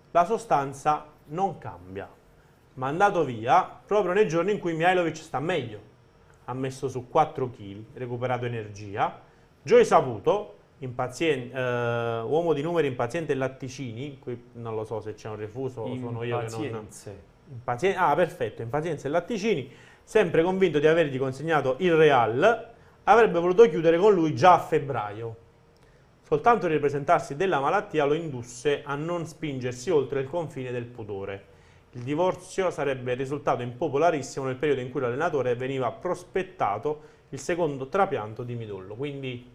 la sostanza non cambia. Mandato via proprio nei giorni in cui Mihajlovic sta meglio. Ha messo su 4 kg, recuperato energia. Joy Saputo, uomo di numeri impaziente e latticini, qui non lo so se c'è un refuso o sono io che non... perfetto, impazienza e latticini, sempre convinto di avergli consegnato il Real, avrebbe voluto chiudere con lui già a febbraio. Soltanto il ripresentarsi della malattia lo indusse a non spingersi oltre il confine del pudore. Il divorzio sarebbe risultato impopolarissimo nel periodo in cui l'allenatore veniva prospettato il secondo trapianto di midollo. Quindi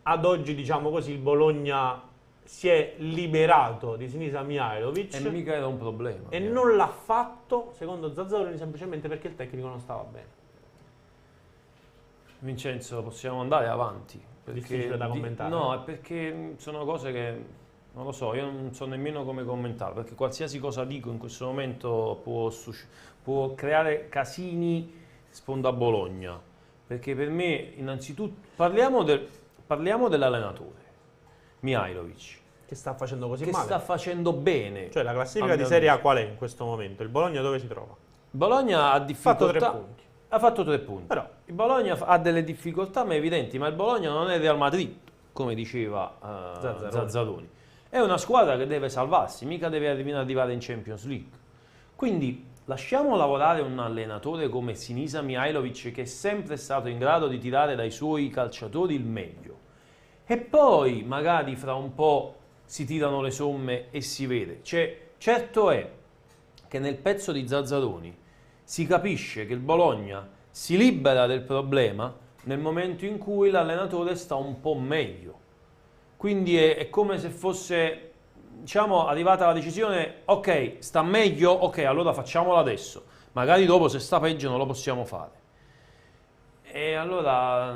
ad oggi, diciamo così, il Bologna si è liberato di Sinisa Mihajlovic. E mica era un problema. E non l'ha fatto, secondo Zazzaroni, semplicemente perché il tecnico non stava bene. Vincenzo, possiamo andare avanti. Difficile da commentare. No, è perché sono cose che... Non lo so, io non so nemmeno come commentare, perché qualsiasi cosa dico in questo momento può creare casini sponda Bologna. Perché per me, innanzitutto, parliamo dell'allenatore, Mihajlovic. Che sta facendo così male. Che sta facendo bene. Cioè la classifica di Serie A qual è in questo momento? Il Bologna dove si trova? Bologna ha difficoltà. Fatto 3 punti. Ha fatto 3 punti. Però il Bologna ha delle difficoltà ma evidenti, ma il Bologna non è Real Madrid, come diceva Zazzaroni. È una squadra che deve salvarsi, mica deve arrivare in Champions League. Quindi lasciamo lavorare un allenatore come Sinisa Mihajlovic, che è sempre stato in grado di tirare dai suoi calciatori il meglio. E poi magari fra un po' si tirano le somme e si vede. Certo è che nel pezzo di Zazzaroni si capisce che il Bologna si libera del problema nel momento in cui l'allenatore sta un po' meglio. Quindi è come se fosse diciamo, arrivata la decisione, ok, sta meglio, ok, allora facciamolo adesso. Magari dopo, se sta peggio, non lo possiamo fare. E allora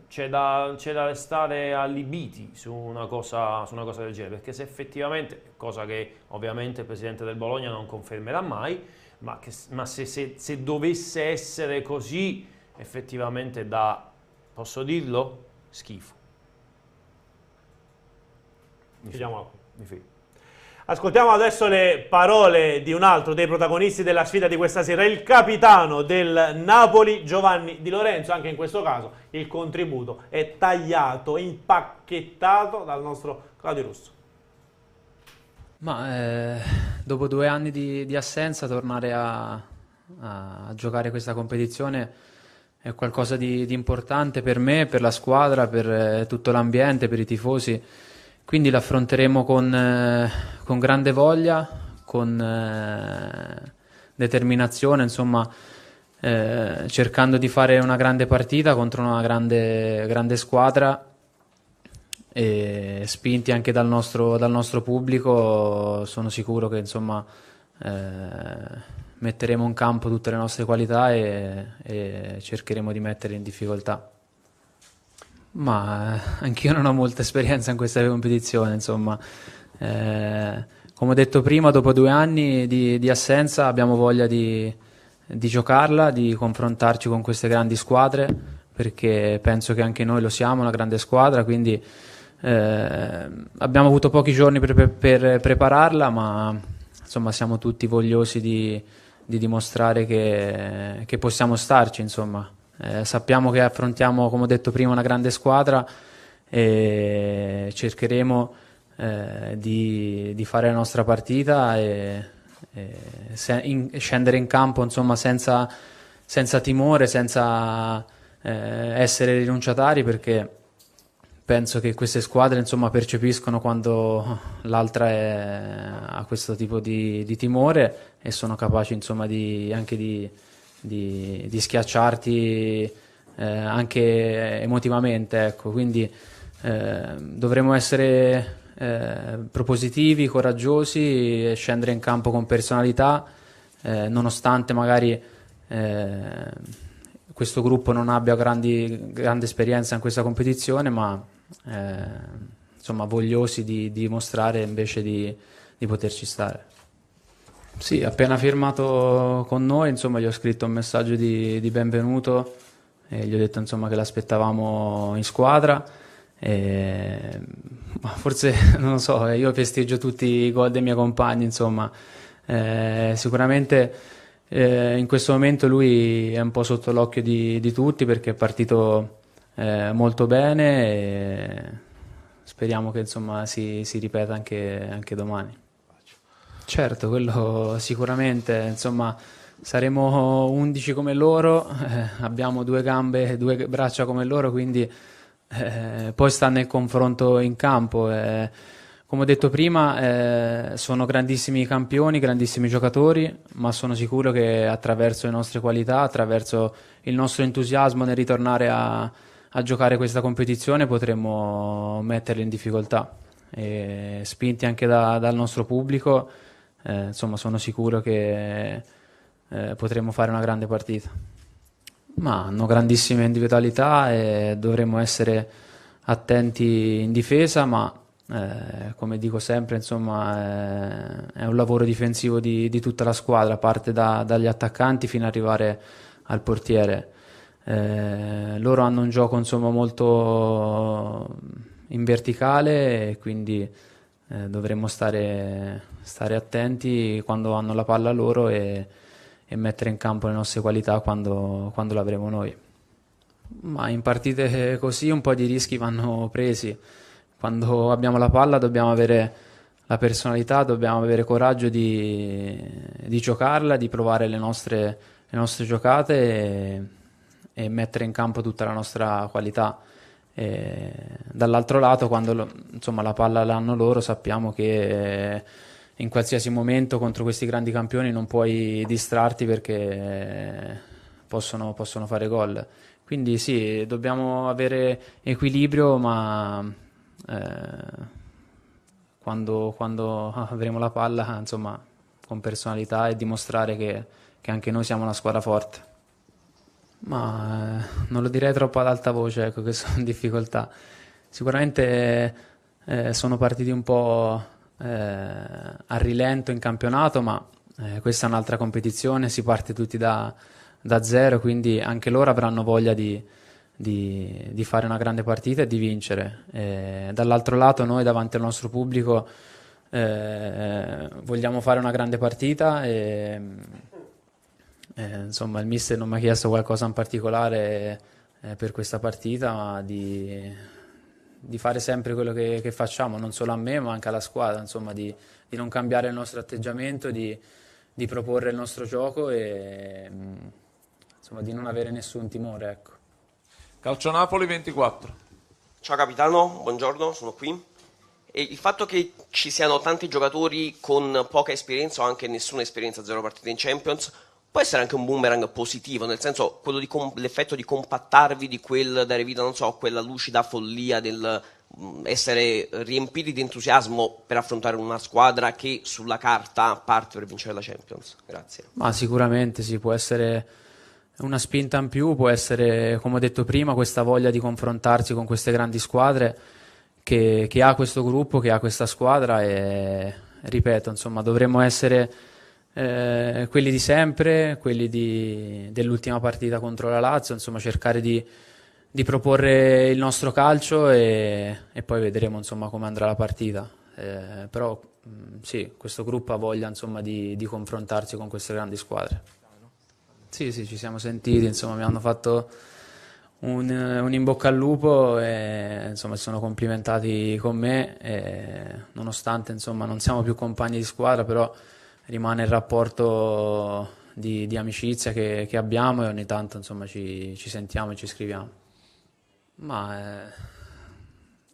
c'è da restare allibiti su una cosa del genere, perché se effettivamente, cosa che ovviamente il presidente del Bologna non confermerà mai, ma se dovesse essere così, effettivamente posso dirlo, schifo. Mi fido. Ascoltiamo adesso le parole di un altro dei protagonisti della sfida di questa sera, il capitano del Napoli, Giovanni Di Lorenzo. Anche in questo caso il contributo è tagliato, impacchettato dal nostro Claudio Russo. Dopo 2 anni di assenza, tornare a giocare questa competizione è qualcosa di importante per me, per la squadra, per tutto l'ambiente, per i tifosi. Quindi l'affronteremo con grande voglia, con determinazione, insomma, cercando di fare una grande partita contro una grande squadra, e spinti anche dal nostro pubblico. Sono sicuro che, insomma, metteremo in campo tutte le nostre qualità e cercheremo di metterle in difficoltà. Ma anch'io non ho molta esperienza in questa competizione, insomma. Come ho detto prima, dopo 2 anni di assenza abbiamo voglia di giocarla, di confrontarci con queste grandi squadre, perché penso che anche noi lo siamo, una grande squadra, quindi abbiamo avuto pochi giorni per prepararla, ma insomma siamo tutti vogliosi di dimostrare che possiamo starci, insomma. Sappiamo che affrontiamo, come ho detto prima, una grande squadra e cercheremo di fare la nostra partita e scendere in campo, insomma, senza timore, senza essere rinunciatari, perché penso che queste squadre, insomma, percepiscono quando l'altra ha questo tipo di timore e sono capaci, insomma, anche di schiacciarti anche emotivamente, ecco. Quindi dovremo essere propositivi, coraggiosi e scendere in campo con personalità, nonostante magari questo gruppo non abbia grande esperienza in questa competizione, ma insomma vogliosi di dimostrare invece di poterci stare. Sì, appena firmato con noi, insomma, gli ho scritto un messaggio di benvenuto e gli ho detto, insomma, che l'aspettavamo in squadra. Ma forse, non lo so, io festeggio tutti i gol dei miei compagni, insomma. Sicuramente in questo momento lui è un po' sotto l'occhio di tutti, perché è partito molto bene e speriamo che, insomma, si ripeta anche domani. Certo, quello sicuramente, insomma, saremo 11 come loro, abbiamo 2 gambe, 2 braccia come loro, quindi poi sta nel confronto in campo. Come ho detto prima, sono grandissimi campioni, grandissimi giocatori, ma sono sicuro che attraverso le nostre qualità, attraverso il nostro entusiasmo nel ritornare a giocare questa competizione, potremo metterli in difficoltà. E spinti anche dal nostro pubblico, insomma, sono sicuro che potremo fare una grande partita. Ma hanno grandissime individualità e dovremo essere attenti in difesa, ma come dico sempre, insomma, è un lavoro difensivo di tutta la squadra, parte dagli attaccanti fino ad arrivare al portiere. Loro hanno un gioco, insomma, molto in verticale, e quindi dovremmo stare attenti quando hanno la palla loro e mettere in campo le nostre qualità quando l'avremo noi. Ma in partite così un po' di rischi vanno presi. Quando abbiamo la palla dobbiamo avere la personalità, dobbiamo avere coraggio di giocarla, di provare le nostre giocate e mettere in campo tutta la nostra qualità. E dall'altro lato, quando insomma la palla l'hanno loro, sappiamo che in qualsiasi momento contro questi grandi campioni non puoi distrarti, perché possono fare gol. Quindi sì, dobbiamo avere equilibrio, ma quando avremo la palla, insomma, con personalità e dimostrare che anche noi siamo una squadra forte. Ma non lo direi troppo ad alta voce, ecco, che sono in difficoltà. Sicuramente sono partiti un po' a rilento in campionato, ma questa è un'altra competizione, si parte tutti da zero, quindi anche loro avranno voglia di fare una grande partita e di vincere. Dall'altro lato noi davanti al nostro pubblico vogliamo fare una grande partita e insomma il mister non mi ha chiesto qualcosa in particolare per questa partita, ma di fare sempre quello che facciamo, non solo a me ma anche alla squadra, insomma di non cambiare il nostro atteggiamento, di proporre il nostro gioco e insomma di non avere nessun timore, ecco. Calcio Napoli 24. Ciao capitano, buongiorno, sono qui. E il fatto che ci siano tanti giocatori con poca esperienza o anche nessuna esperienza, 0 partite in Champions, può essere anche un boomerang positivo, nel senso quello l'effetto di compattarvi, di quel dare vita, non so, a quella lucida follia del essere riempiti di entusiasmo per affrontare una squadra che sulla carta parte per vincere la Champions. Grazie. Ma sicuramente sì, può essere una spinta in più, può essere, come ho detto prima, questa voglia di confrontarsi con queste grandi squadre che ha questo gruppo, che ha questa squadra e ripeto, insomma, dovremmo essere quelli di sempre, quelli dell'ultima partita contro la Lazio, insomma cercare di proporre il nostro calcio e poi vedremo insomma come andrà la partita, però sì, questo gruppo ha voglia insomma di confrontarsi con queste grandi squadre. Sì, ci siamo sentiti, insomma mi hanno fatto un in bocca al lupo e insomma si sono complimentati con me e, nonostante insomma non siamo più compagni di squadra, però rimane il rapporto di amicizia che abbiamo e ogni tanto insomma ci sentiamo e ci scriviamo. Ma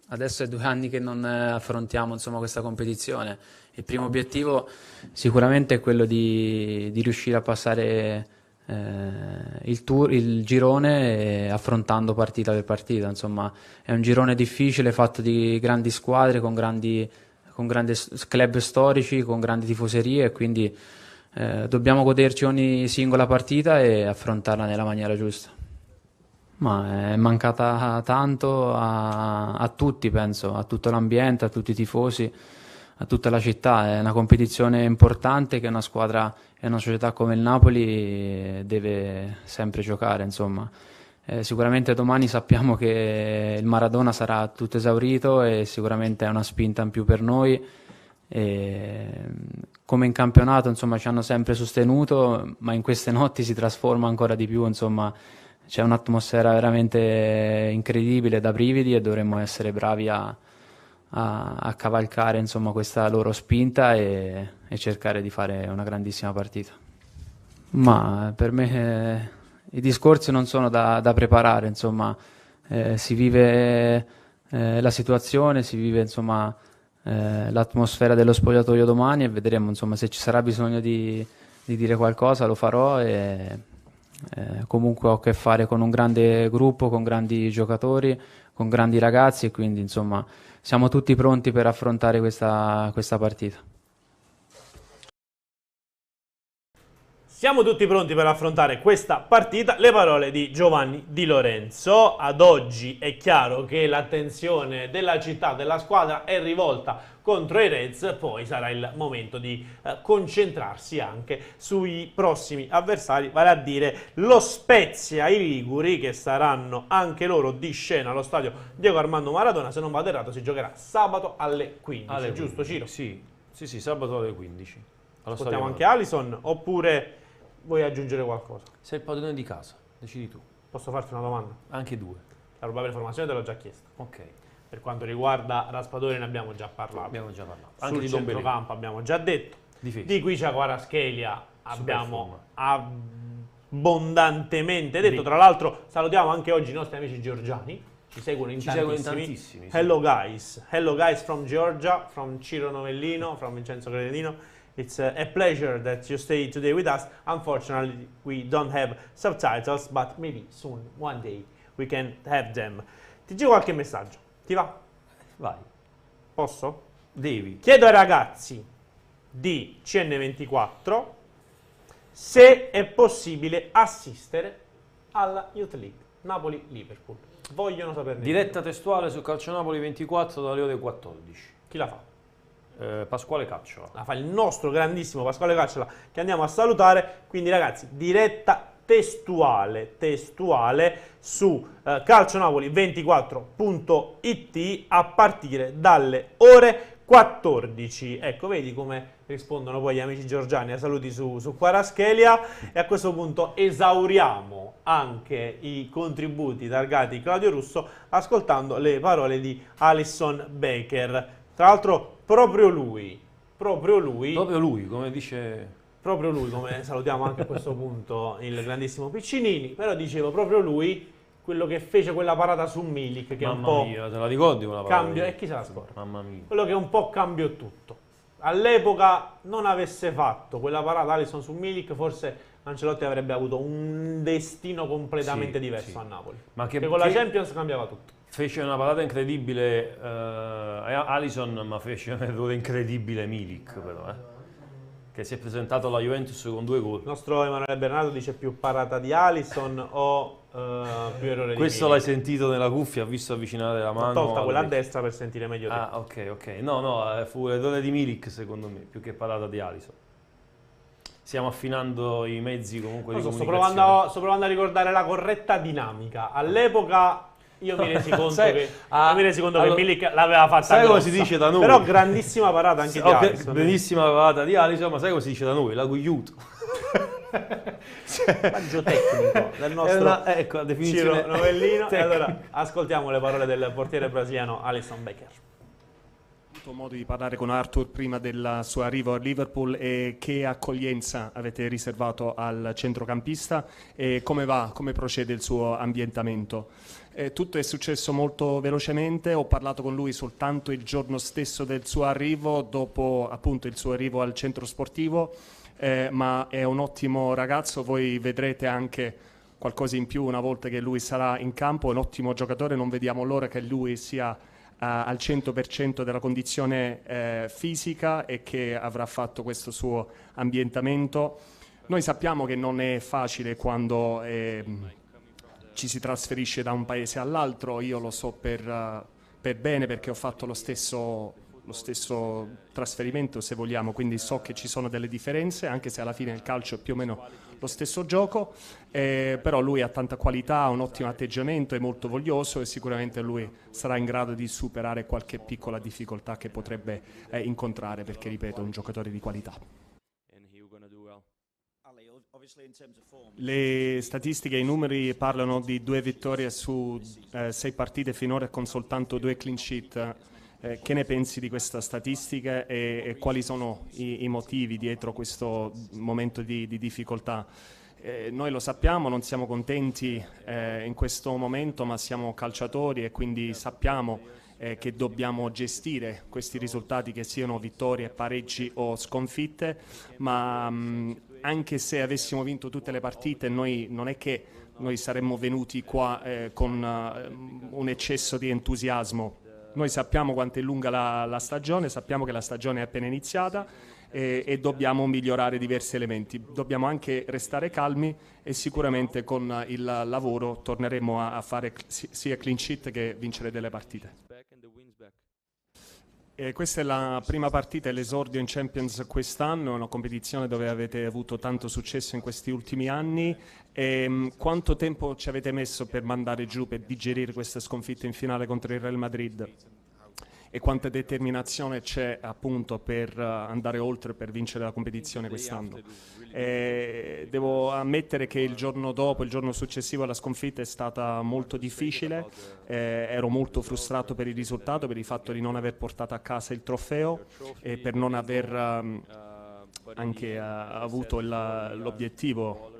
adesso è 2 anni che non affrontiamo insomma questa competizione. Il primo obiettivo sicuramente è quello di riuscire a passare il girone affrontando partita per partita. Insomma è un girone difficile fatto di grandi squadre con grandi club storici, con grandi tifoserie e quindi dobbiamo goderci ogni singola partita e affrontarla nella maniera giusta. Ma è mancata tanto a tutti, penso, a tutto l'ambiente, a tutti i tifosi, a tutta la città. È una competizione importante che una squadra e una società come il Napoli deve sempre giocare, insomma. Sicuramente domani sappiamo che il Maradona sarà tutto esaurito e sicuramente è una spinta in più per noi. Come in campionato, insomma, ci hanno sempre sostenuto, ma in queste notti si trasforma ancora di più, insomma. C'è un'atmosfera veramente incredibile, da brividi, e dovremmo essere bravi a cavalcare insomma questa loro spinta e cercare di fare una grandissima partita. Ma per me i discorsi non sono da preparare, insomma, si vive la situazione, si vive insomma l'atmosfera dello spogliatoio domani e vedremo insomma se ci sarà bisogno di dire qualcosa, lo farò e comunque ho a che fare con un grande gruppo, con grandi giocatori, con grandi ragazzi e quindi insomma siamo tutti pronti per affrontare questa partita. Siamo tutti pronti per affrontare questa partita. Le parole di Giovanni Di Lorenzo. Ad oggi è chiaro che l'attenzione della città, della squadra è rivolta contro i Reds, poi sarà il momento di concentrarsi anche sui prossimi avversari, vale a dire lo Spezia, i Liguri, che saranno anche loro di scena allo stadio Diego Armando Maradona. Se non vado errato si giocherà sabato alle 15, giusto Ciro? Sì, sabato alle 15. Ascoltiamo anche Alisson oppure vuoi aggiungere qualcosa? Sei il padrone di casa, decidi tu. Posso farti una domanda? Anche 2. La probabile formazione te l'ho già chiesta. Ok. Per quanto riguarda Raspadori ne abbiamo già parlato. Anche sul centrocampo abbiamo già detto. Di qui c'è Kvaratskhelia abbiamo abbondantemente detto. Tra l'altro salutiamo anche oggi i nostri amici georgiani. Ci seguono in tantissimi. Hello guys from Georgia, from Ciro Novellino, from Vincenzo Credendino. It's a pleasure that you stay today with us. Unfortunately, we don't have subtitles, but maybe soon, one day, we can have them. Ti giro qualche messaggio. Ti va? Vai. Posso? Chiedo ai ragazzi di CN24 se è possibile assistere alla Youth League Napoli-Liverpool. Vogliono saperne. Diretta testuale su Calcio Napoli 24 dalle ore 14. Chi la fa? Pasquale Cacciola. La fa il nostro grandissimo Pasquale Cacciola, che andiamo a salutare. Quindi ragazzi, diretta testuale su calcionapoli24.it a partire dalle ore 14. Ecco, vedi come rispondono poi gli amici georgiani a saluti su Quaraschelia. E a questo punto esauriamo anche i contributi targati Claudio Russo ascoltando le parole di Alisson Becker. Tra l'altro proprio lui, come dice... Proprio lui, come salutiamo anche a questo punto il grandissimo Piccinini, però dicevo proprio lui, quello che fece quella parata su Milik, che Mamma un po' mia, te la ricordi quella parata? cambio, e chi se la scorda? Mamma mia. Quello che un po' cambiò tutto. All'epoca non avesse fatto quella parata Alisson su Milik, forse Ancelotti avrebbe avuto un destino completamente diverso a Napoli. Ma che con la Champions cambiava tutto. Fece una parata incredibile Alisson, ma fece un errore incredibile Milik però, che si è presentato alla Juventus con 2 gol. Il nostro Emanuele Bernardo dice più parata di Alisson o più errore di Questo l'hai sentito nella cuffia, ha visto avvicinare la mano. Ho tolta quella a destra per sentire meglio te. Ah, ok. No, fu l'errore di Milik secondo me, più che parata di Alisson. Stiamo affinando i mezzi comunque di comunicazione. Sto provando a ricordare la corretta dinamica. All'epoca io mi resi conto che Milik l'aveva fatta sai grossa, come si dice da noi? Però grandissima parata anche di Alisson. Bellissima parata di Alisson, ma sai come si dice da noi? La gugliuto. Raggio tecnico del nostro definizione Ciro Novellino. E allora ascoltiamo le parole del portiere brasiliano Alisson Becker. Ho avuto modo di parlare con Arthur prima del suo arrivo a Liverpool, e che accoglienza avete riservato al centrocampista e come procede il suo ambientamento? Tutto è successo molto velocemente, ho parlato con lui soltanto il giorno stesso del suo arrivo, dopo appunto il suo arrivo al centro sportivo, ma è un ottimo ragazzo, voi vedrete anche qualcosa in più una volta che lui sarà in campo, è un ottimo giocatore, non vediamo l'ora che lui sia al 100% della condizione fisica e che avrà fatto questo suo ambientamento. Noi sappiamo che non è facile quando ci si trasferisce da un paese all'altro, io lo so per bene perché ho fatto lo stesso trasferimento, se vogliamo, quindi so che ci sono delle differenze, anche se alla fine il calcio è più o meno lo stesso gioco, però lui ha tanta qualità, ha un ottimo atteggiamento, è molto voglioso e sicuramente lui sarà in grado di superare qualche piccola difficoltà che potrebbe incontrare, perché ripeto, è un giocatore di qualità. Le statistiche e i numeri parlano di 2 vittorie su 6 partite finora con soltanto 2 clean sheet. Che ne pensi di questa statistica e quali sono i motivi dietro questo momento di difficoltà? Noi lo sappiamo, non siamo contenti in questo momento, ma siamo calciatori e quindi sappiamo che dobbiamo gestire questi risultati, che siano vittorie, pareggi o sconfitte, ma anche se avessimo vinto tutte le partite, noi non è che noi saremmo venuti qua con un eccesso di entusiasmo. Noi sappiamo quanto è lunga la stagione, sappiamo che la stagione è appena iniziata e dobbiamo migliorare diversi elementi. Dobbiamo anche restare calmi e sicuramente con il lavoro torneremo a fare sia clean sheet che vincere delle partite. Questa è la prima partita e l'esordio in Champions quest'anno, è una competizione dove avete avuto tanto successo in questi ultimi anni. Quanto tempo ci avete messo per mandare giù, per digerire questa sconfitta in finale contro il Real Madrid? E quanta determinazione c'è appunto per andare oltre, per vincere la competizione quest'anno? Devo ammettere che il giorno dopo, il giorno successivo alla sconfitta è stata molto difficile, ero molto frustrato per il risultato, per il fatto di non aver portato a casa il trofeo e per non aver anche avuto l'obiettivo,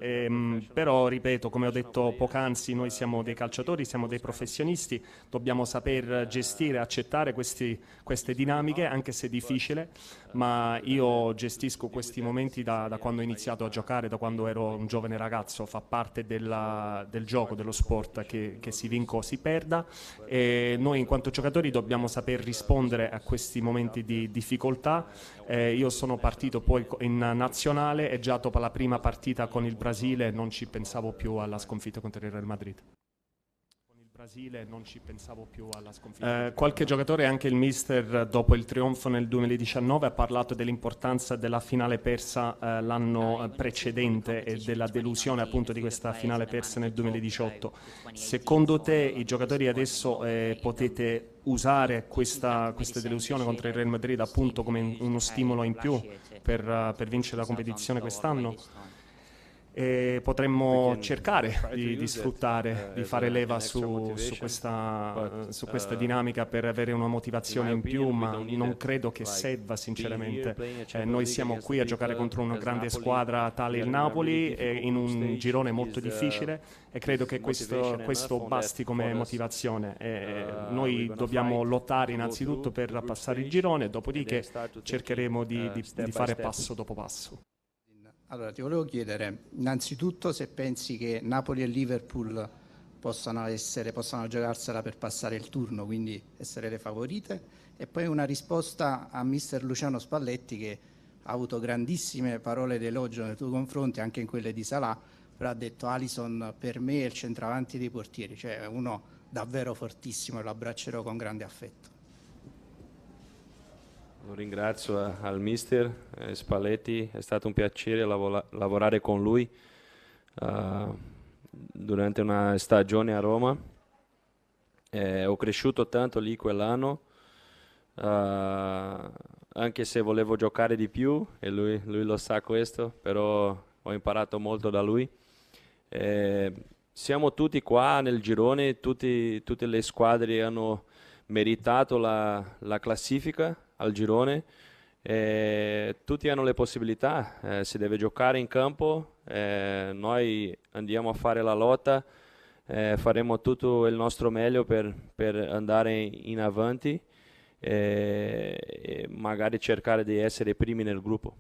però ripeto, come ho detto poc'anzi, noi siamo dei calciatori, siamo dei professionisti, dobbiamo saper gestire, accettare queste dinamiche, anche se è difficile, ma io gestisco questi momenti da quando ho iniziato a giocare, da quando ero un giovane ragazzo, fa parte del gioco, dello sport, che si vinca o si perda, e noi in quanto giocatori dobbiamo saper rispondere a questi momenti di difficoltà. Io sono partito poi in nazionale e già dopo la prima partita con il Brasile non ci pensavo più alla sconfitta contro il Real Madrid. Qualche giocatore, anche il mister, dopo il trionfo nel 2019 ha parlato dell'importanza della finale persa l'anno precedente e della delusione appunto di questa finale persa nel 2018. Secondo te i giocatori adesso potete usare questa delusione contro il Real Madrid appunto come uno stimolo in più per vincere la competizione quest'anno? E potremmo cercare di sfruttare, di fare leva su questa dinamica per avere una motivazione in più, ma non credo che serva sinceramente. Noi siamo qui a giocare contro una grande squadra tale il Napoli in un girone molto difficile e credo che questo basti come motivazione. Noi dobbiamo lottare innanzitutto per passare il girone, dopodiché cercheremo di fare passo dopo passo. Allora, ti volevo chiedere, innanzitutto, se pensi che Napoli e Liverpool possano giocarsela per passare il turno, quindi essere le favorite, e poi una risposta a mister Luciano Spalletti, che ha avuto grandissime parole d'elogio nei tuoi confronti, anche in quelle di Salah, però ha detto Alisson per me è il centravanti dei portieri, cioè uno davvero fortissimo, e lo abbraccerò con grande affetto. Lo ringrazio al mister Spalletti, è stato un piacere lavorare con lui durante una stagione a Roma. Ho cresciuto tanto lì quell'anno, anche se volevo giocare di più, e lui lo sa questo, però ho imparato molto da lui. Siamo tutti qua nel girone, tutte le squadre hanno meritato la classifica al girone, tutti hanno le possibilità, si deve giocare in campo, noi andiamo a fare la lotta, faremo tutto il nostro meglio per andare in avanti e magari cercare di essere primi nel gruppo.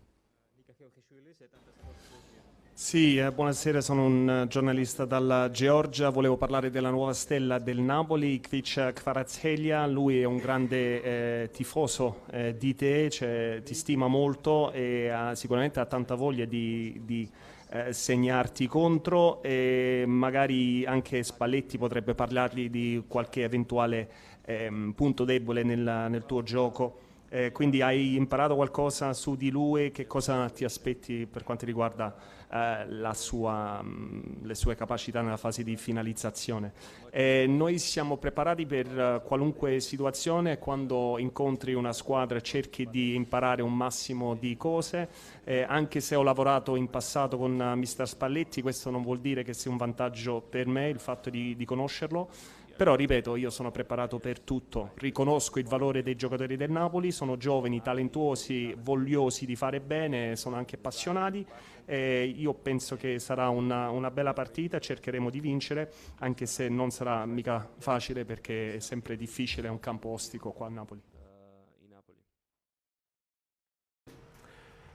Sì, buonasera, sono un giornalista dalla Georgia, volevo parlare della nuova stella del Napoli, Kvicha Kvaratskhelia. Lui è un grande tifoso di te, ti stima molto e sicuramente ha tanta voglia di segnarti contro, e magari anche Spalletti potrebbe parlargli di qualche eventuale punto debole nel tuo gioco. Quindi hai imparato qualcosa su di lui? Che cosa ti aspetti per quanto riguarda le sue capacità nella fase di finalizzazione? Noi siamo preparati per qualunque situazione. Quando incontri una squadra cerchi di imparare un massimo di cose, anche se ho lavorato in passato con mister Spalletti, questo non vuol dire che sia un vantaggio per me il fatto di conoscerlo. Però, ripeto, io sono preparato per tutto, riconosco il valore dei giocatori del Napoli, sono giovani, talentuosi, vogliosi di fare bene, sono anche appassionati. Io penso che sarà una bella partita, cercheremo di vincere, anche se non sarà mica facile perché è sempre difficile, è un campo ostico qua a Napoli.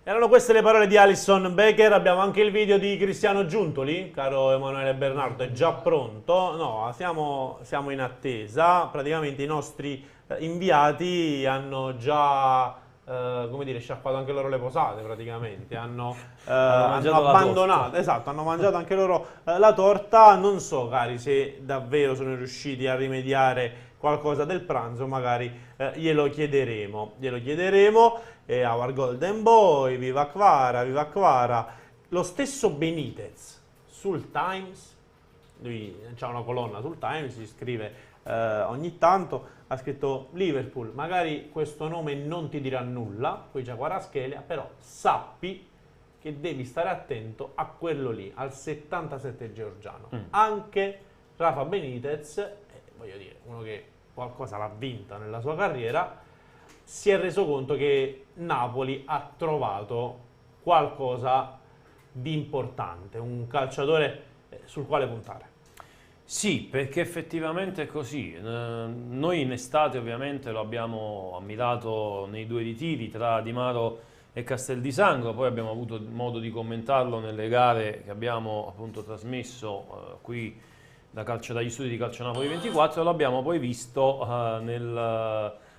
Erano queste le parole di Alisson Becker. Abbiamo anche il video di Cristiano Giuntoli, caro Emanuele Bernardo, è già pronto? No, siamo in attesa. Praticamente i nostri inviati hanno già, come dire, sciacquato anche loro le posate, praticamente. Hanno abbandonato, esatto, hanno mangiato anche loro la torta. Non so, cari, se davvero sono riusciti a rimediare qualcosa del pranzo, magari glielo chiederemo. Our Golden Boy, viva Kvara. Lo stesso Benitez sul Times, lui ha una colonna sul Times, si scrive ogni tanto, ha scritto Liverpool, magari questo nome non ti dirà nulla, qui c'è Kvaratskhelia, però sappi che devi stare attento a quello lì, al 77 georgiano. Anche Rafa Benitez, voglio dire, uno che qualcosa l'ha vinta nella sua carriera, si è reso conto che Napoli ha trovato qualcosa di importante, un calciatore sul quale puntare. Sì, perché effettivamente è così. Noi in estate ovviamente lo abbiamo ammirato nei 2 ritiri tra Di Maro e Castel di Sangro, poi abbiamo avuto modo di commentarlo nelle gare che abbiamo appunto trasmesso qui dagli studi di Calcio Napoli 24, e lo abbiamo poi visto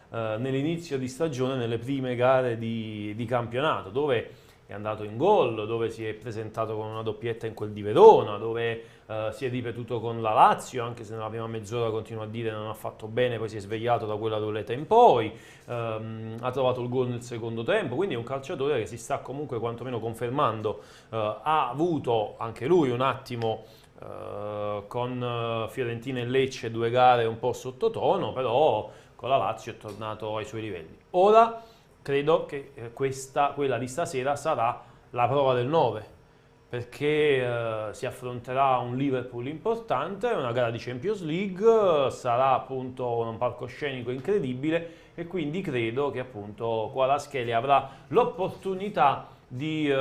nell'inizio di stagione, nelle prime gare di campionato, dove è andato in gol, dove si è presentato con una doppietta in quel di Verona, dove si è ripetuto con la Lazio, anche se nella prima mezz'ora continua a dire non ha fatto bene, poi si è svegliato da quella ruleta in poi, ha trovato il gol nel secondo tempo, quindi è un calciatore che si sta comunque quantomeno confermando. Ha avuto anche lui un attimo con Fiorentina e Lecce 2 gare un po' sottotono, però con la Lazio è tornato ai suoi livelli. Ora credo che quella di stasera sarà la prova del 9, perché si affronterà un Liverpool importante, una gara di Champions League, sarà appunto un palcoscenico incredibile, e quindi credo che appunto Kvaratskhelia avrà l'opportunità di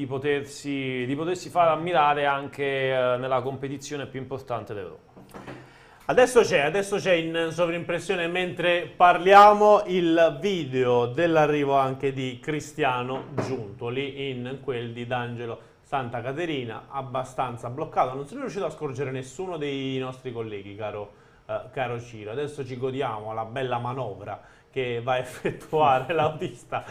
potersi far ammirare anche nella competizione più importante d'Europa. Adesso c'è in sovrimpressione mentre parliamo il video dell'arrivo anche di Cristiano Giuntoli in quel di D'Angelo Santa Caterina, abbastanza bloccato. Non sono riuscito a scorgere nessuno dei nostri colleghi, caro Ciro. Adesso ci godiamo la bella manovra che va a effettuare l'autista,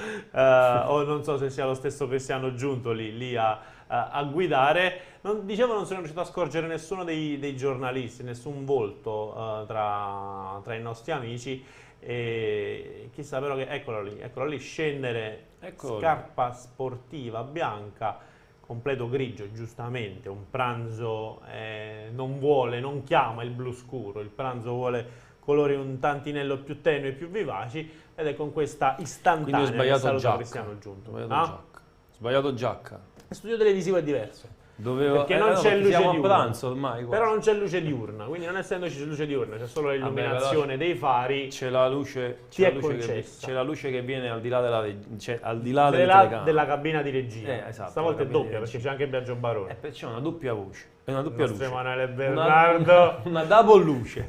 o non so se sia lo stesso Cristiano Giuntoli lì a guidare. Dicevo, non sono riuscito a scorgere nessuno dei giornalisti, nessun volto tra i nostri amici, e chissà però che, eccolo lì scendere, scarpa sportiva bianca, completo grigio, giustamente, un pranzo non chiama il blu scuro, il pranzo vuole colori un tantinello più tenui e più vivaci, ed è con questa istantanea che saluta Cristiano Giuntoli. Sbagliato giacca. Il studio televisivo è diverso. Perché non c'è luce siamo diurna. a pranzo ormai. Però non c'è luce diurna, quindi non essendoci luce diurna, c'è solo l'illuminazione dei fari. C'è la luce che viene al di là della cabina di regia. Esatto, stavolta è doppia, perché c'è anche Biagio Barone. C'è una doppia luce. Emanuele Bernardo. Una double luce.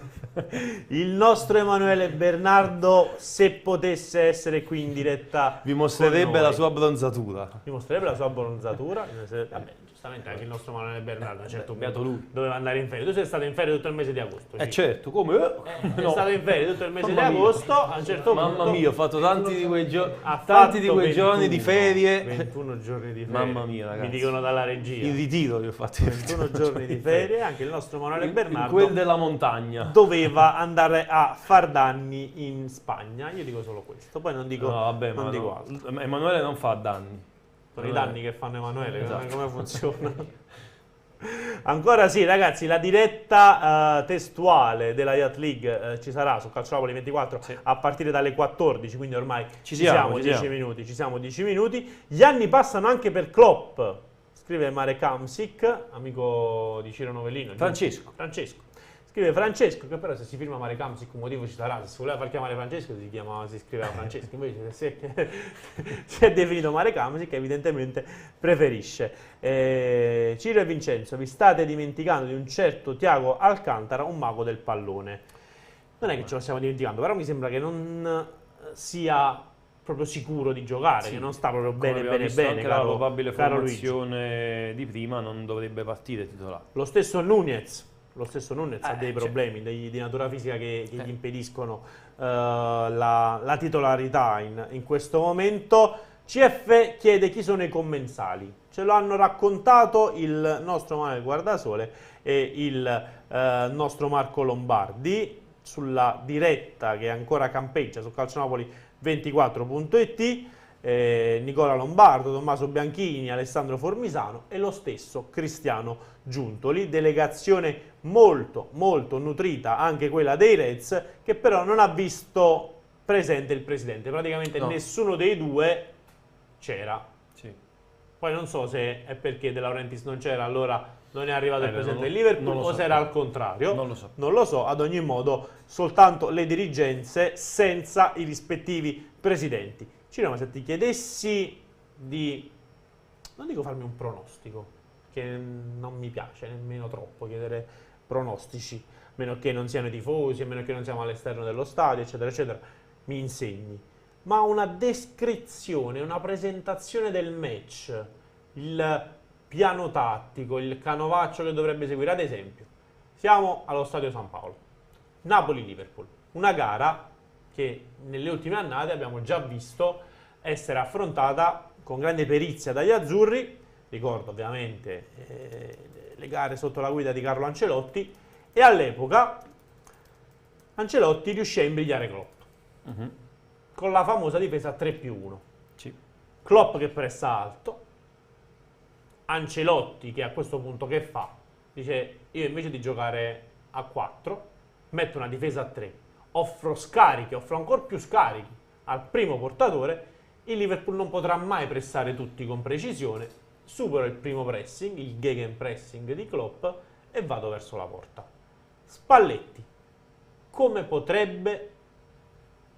Il nostro Emanuele Bernardo, se potesse essere qui in diretta, vi mostrerebbe la sua bronzatura. Vabbè, giustamente anche il nostro Emanuele Bernardo a un certo punto doveva andare in ferie. Tu sei stato in ferie tutto il mese di agosto. Certo, come? Sei stato in ferie tutto il mese di agosto, a un certo punto. Mamma mia, ho fatto tanti di quei giorni di ferie. 21 giorni di ferie. Mamma mia, ragazzi. Mi dicono dalla regia. In ritiro li ho fatti. 21 giorni di ferie, anche il nostro Emanuele Bernardo. Quel della montagna. Doveva andare a far danni in Spagna. Io dico solo questo, poi non dico, dico altro. Emanuele non fa danni. Sono i danni che fanno Emanuele, esatto. Come funziona? Ancora sì, ragazzi, la diretta testuale della Yacht League ci sarà su Calcio Napoli 24 a partire dalle 14, quindi ormai ci siamo 10 minuti. Gli anni passano anche per Klopp, scrive Marek Hamsik, amico di Ciro Novellino. Francesco. Scrive Francesco, che però se si firma Marek Hamsik un motivo ci sarà. Se si voleva far chiamare Francesco si scriveva Francesco, invece se si è definito Marek Hamsik, evidentemente preferisce. Ciro e Vincenzo, vi state dimenticando di un certo Thiago Alcantara, un mago del pallone. Non è che ce lo stiamo dimenticando, però mi sembra che non sia proprio sicuro di giocare, che non sta proprio bene. Anche la probabile formazione di prima non dovrebbe partire titolare. Lo stesso Nunez ha dei problemi di natura fisica che gli impediscono la titolarità in questo momento. CF chiede chi sono i commensali. Ce lo hanno raccontato il nostro Manuel Guardasole e il nostro Marco Lombardi sulla diretta che ancora campeggia su calcionapoli24.it. Nicola Lombardo, Tommaso Bianchini, Alessandro Formisano e lo stesso Cristiano Giuntoli. Delegazione molto nutrita, anche quella dei Reds, che però non ha visto presente il presidente. Praticamente nessuno dei due c'era. Poi non so se è perché De Laurentiis non c'era, allora non è arrivato il presidente del Liverpool, o se era al contrario. Non lo so. Ad ogni modo soltanto le dirigenze senza i rispettivi presidenti. Ciro, ma se ti chiedessi di, non dico farmi un pronostico, che non mi piace nemmeno troppo chiedere pronostici, a meno che non siano i tifosi, a meno che non siamo all'esterno dello stadio, eccetera, eccetera, mi insegni. Ma una descrizione, una presentazione del match, il piano tattico, il canovaccio che dovrebbe seguire. Ad esempio, siamo allo Stadio San Paolo, Napoli-Liverpool, una gara che nelle ultime annate abbiamo già visto essere affrontata con grande perizia dagli azzurri. Ricordo ovviamente le gare sotto la guida di Carlo Ancelotti, e all'epoca Ancelotti riuscì a imbrigliare Klopp con la famosa difesa 3+1. Sì. Klopp che pressa alto, Ancelotti che a questo punto che fa? Dice: io invece di giocare a 4 metto una difesa a 3, offro scarichi, offro ancora più scarichi al primo portatore. Il Liverpool non potrà mai pressare tutti con precisione, supero il primo pressing, il gegenpressing di Klopp, e vado verso la porta. Spalletti come potrebbe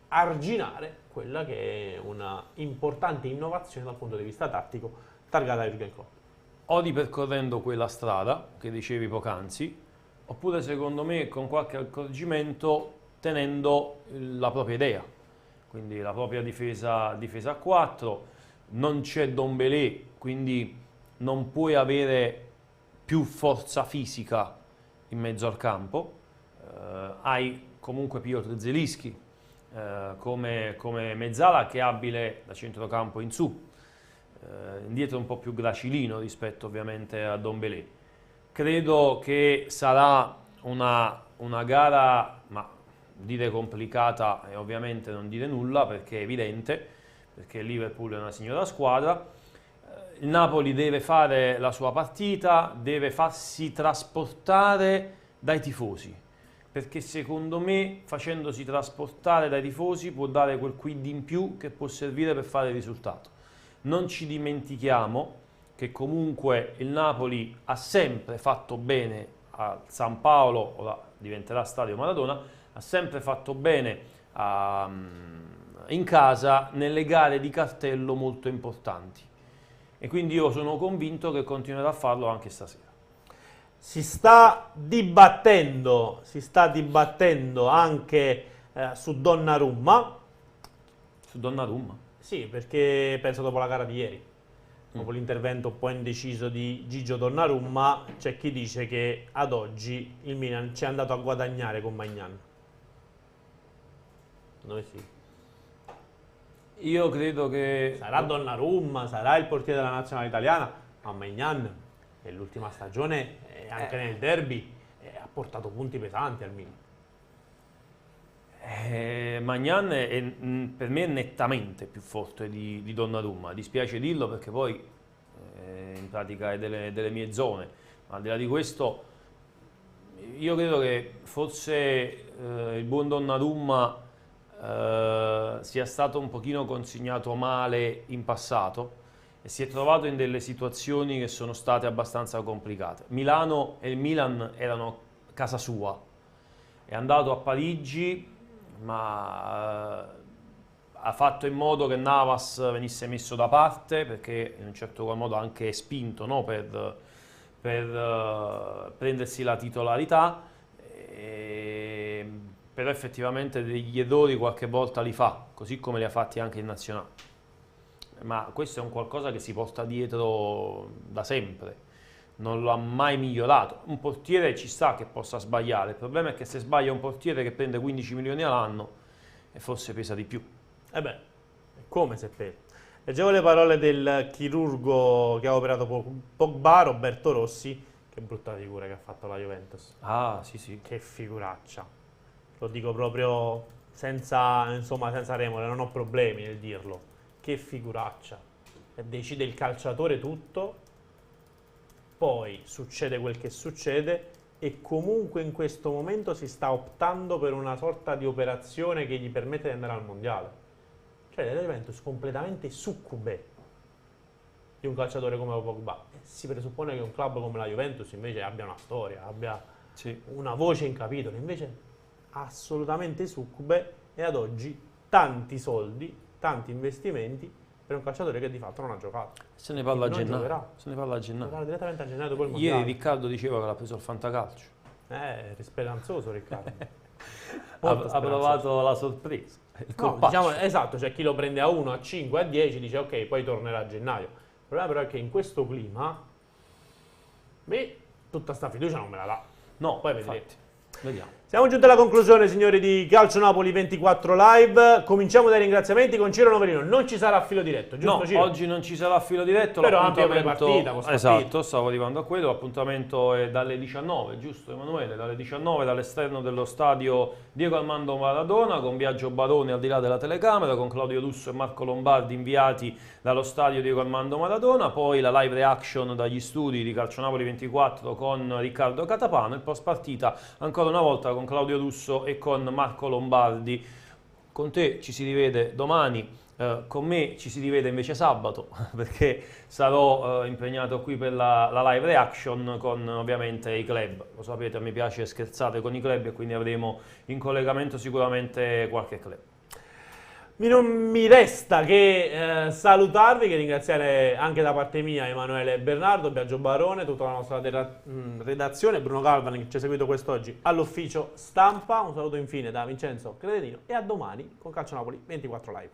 arginare quella che è una importante innovazione dal punto di vista tattico targata a Jürgen Klopp? O ripercorrendo quella strada che dicevi poc'anzi, oppure secondo me con qualche accorgimento tenendo la propria idea, quindi la propria difesa a 4, non c'è Dombélé, quindi non puoi avere più forza fisica in mezzo al campo, hai comunque Piotr Zielinski come mezzala che è abile da centrocampo in su, indietro un po' più gracilino rispetto ovviamente a Dombélé. Credo che sarà una gara, ma dire complicata e ovviamente non dire nulla perché è evidente, perché il Liverpool è una signora squadra. Il Napoli deve fare la sua partita, deve farsi trasportare dai tifosi, perché secondo me facendosi trasportare dai tifosi può dare quel quid in più che può servire per fare il risultato. Non ci dimentichiamo che comunque il Napoli ha sempre fatto bene a San Paolo, ora diventerà Stadio Maradona, ha sempre fatto bene in casa nelle gare di cartello molto importanti, e quindi io sono convinto che continuerà a farlo anche stasera. Si sta dibattendo anche su Donnarumma. Su Donnarumma? Sì, perché penso dopo la gara di ieri, dopo l'intervento un po' indeciso di Gigio Donnarumma, c'è chi dice che ad oggi il Milan ci è andato a guadagnare con Maignan. Noi sì. Io credo che sarà Donnarumma, sarà il portiere della nazionale italiana, ma Maignan nell'ultima stagione e anche nel derby ha portato punti pesanti al Milan. Maignan per me è nettamente più forte di Donnarumma, dispiace dirlo perché poi in pratica è delle mie zone, ma al di là di questo io credo che forse il buon Donnarumma sia stato un pochino consignato male in passato e si è trovato in delle situazioni che sono state abbastanza complicate. Milano e il Milan erano casa sua, è andato a Parigi, ma ha fatto in modo che Navas venisse messo da parte, perché in un certo qual modo ha anche spinto, no, per prendersi la titolarità, però effettivamente degli errori qualche volta li fa, così come li ha fatti anche in nazionale. Ma questo è un qualcosa che si porta dietro da sempre, non lo ha mai migliorato. Un portiere ci sta che possa sbagliare, il problema è che se sbaglia un portiere che prende 15 milioni all'anno e forse pesa di più. È come se pesa. Leggevo le parole del chirurgo che ha operato Pogba, Roberto Rossi. Che brutta figura che ha fatto la Juventus. Ah, sì, sì. Che figuraccia. Lo dico proprio senza remore, non ho problemi nel dirlo. Che figuraccia. Decide il calciatore tutto, poi succede quel che succede e comunque in questo momento si sta optando per una sorta di operazione che gli permette di andare al mondiale. Cioè la Juventus completamente succube di un calciatore come Pogba. Si presuppone che un club come la Juventus invece abbia una storia, abbia una voce in capitolo, invece assolutamente succube, e ad oggi tanti soldi, tanti investimenti per un calciatore che di fatto non ha giocato. Se ne parla a Quindi non gennaio. giocherà. Se ne parla a gennaio. Giocherà direttamente a gennaio dopo il mondiale. Ieri Riccardo diceva che l'ha preso il fantacalcio. Eri speranzoso Riccardo. Ha provato la sorpresa. Il No, colpaccio. diciamo, esatto, c'è chi lo prende a 1, a 5, a 10, dice ok, poi tornerà a gennaio. Il problema però è che in questo clima me tutta sta fiducia non me la dà. No, poi infatti. vedremo. Vediamo. Siamo giunti alla conclusione, signori, di Calcio Napoli 24 Live. Cominciamo dai ringraziamenti con Ciro Novelino. Non ci sarà filo diretto, giusto No, Ciro? oggi non ci sarà filo diretto. Però ampia l'appuntamento- prepartita, post esatto, partita. stavo arrivando a quello. L'appuntamento è dalle 19, giusto Emanuele? Dalle 19 dall'esterno dello stadio Diego Armando Maradona, con Biagio Barone al di là della telecamera, con Claudio Russo e Marco Lombardi inviati dallo stadio Diego Armando Maradona. Poi la live reaction dagli studi di Calcio Napoli 24 con Riccardo Catapano. Il post partita ancora una volta con Claudio Russo e con Marco Lombardi. Con te ci si rivede domani, con me ci si rivede invece sabato, perché sarò impegnato qui per la live reaction con ovviamente i club. Lo sapete, a me piace scherzare con i club e quindi avremo in collegamento sicuramente qualche club. Non mi resta che salutarvi, che ringraziare anche da parte mia Emanuele Bernardo, Biagio Barone, tutta la nostra redazione, Bruno Galvani che ci ha seguito quest'oggi all'ufficio stampa. Un saluto infine da Vincenzo Credetino e a domani con Calcio Napoli 24 Live.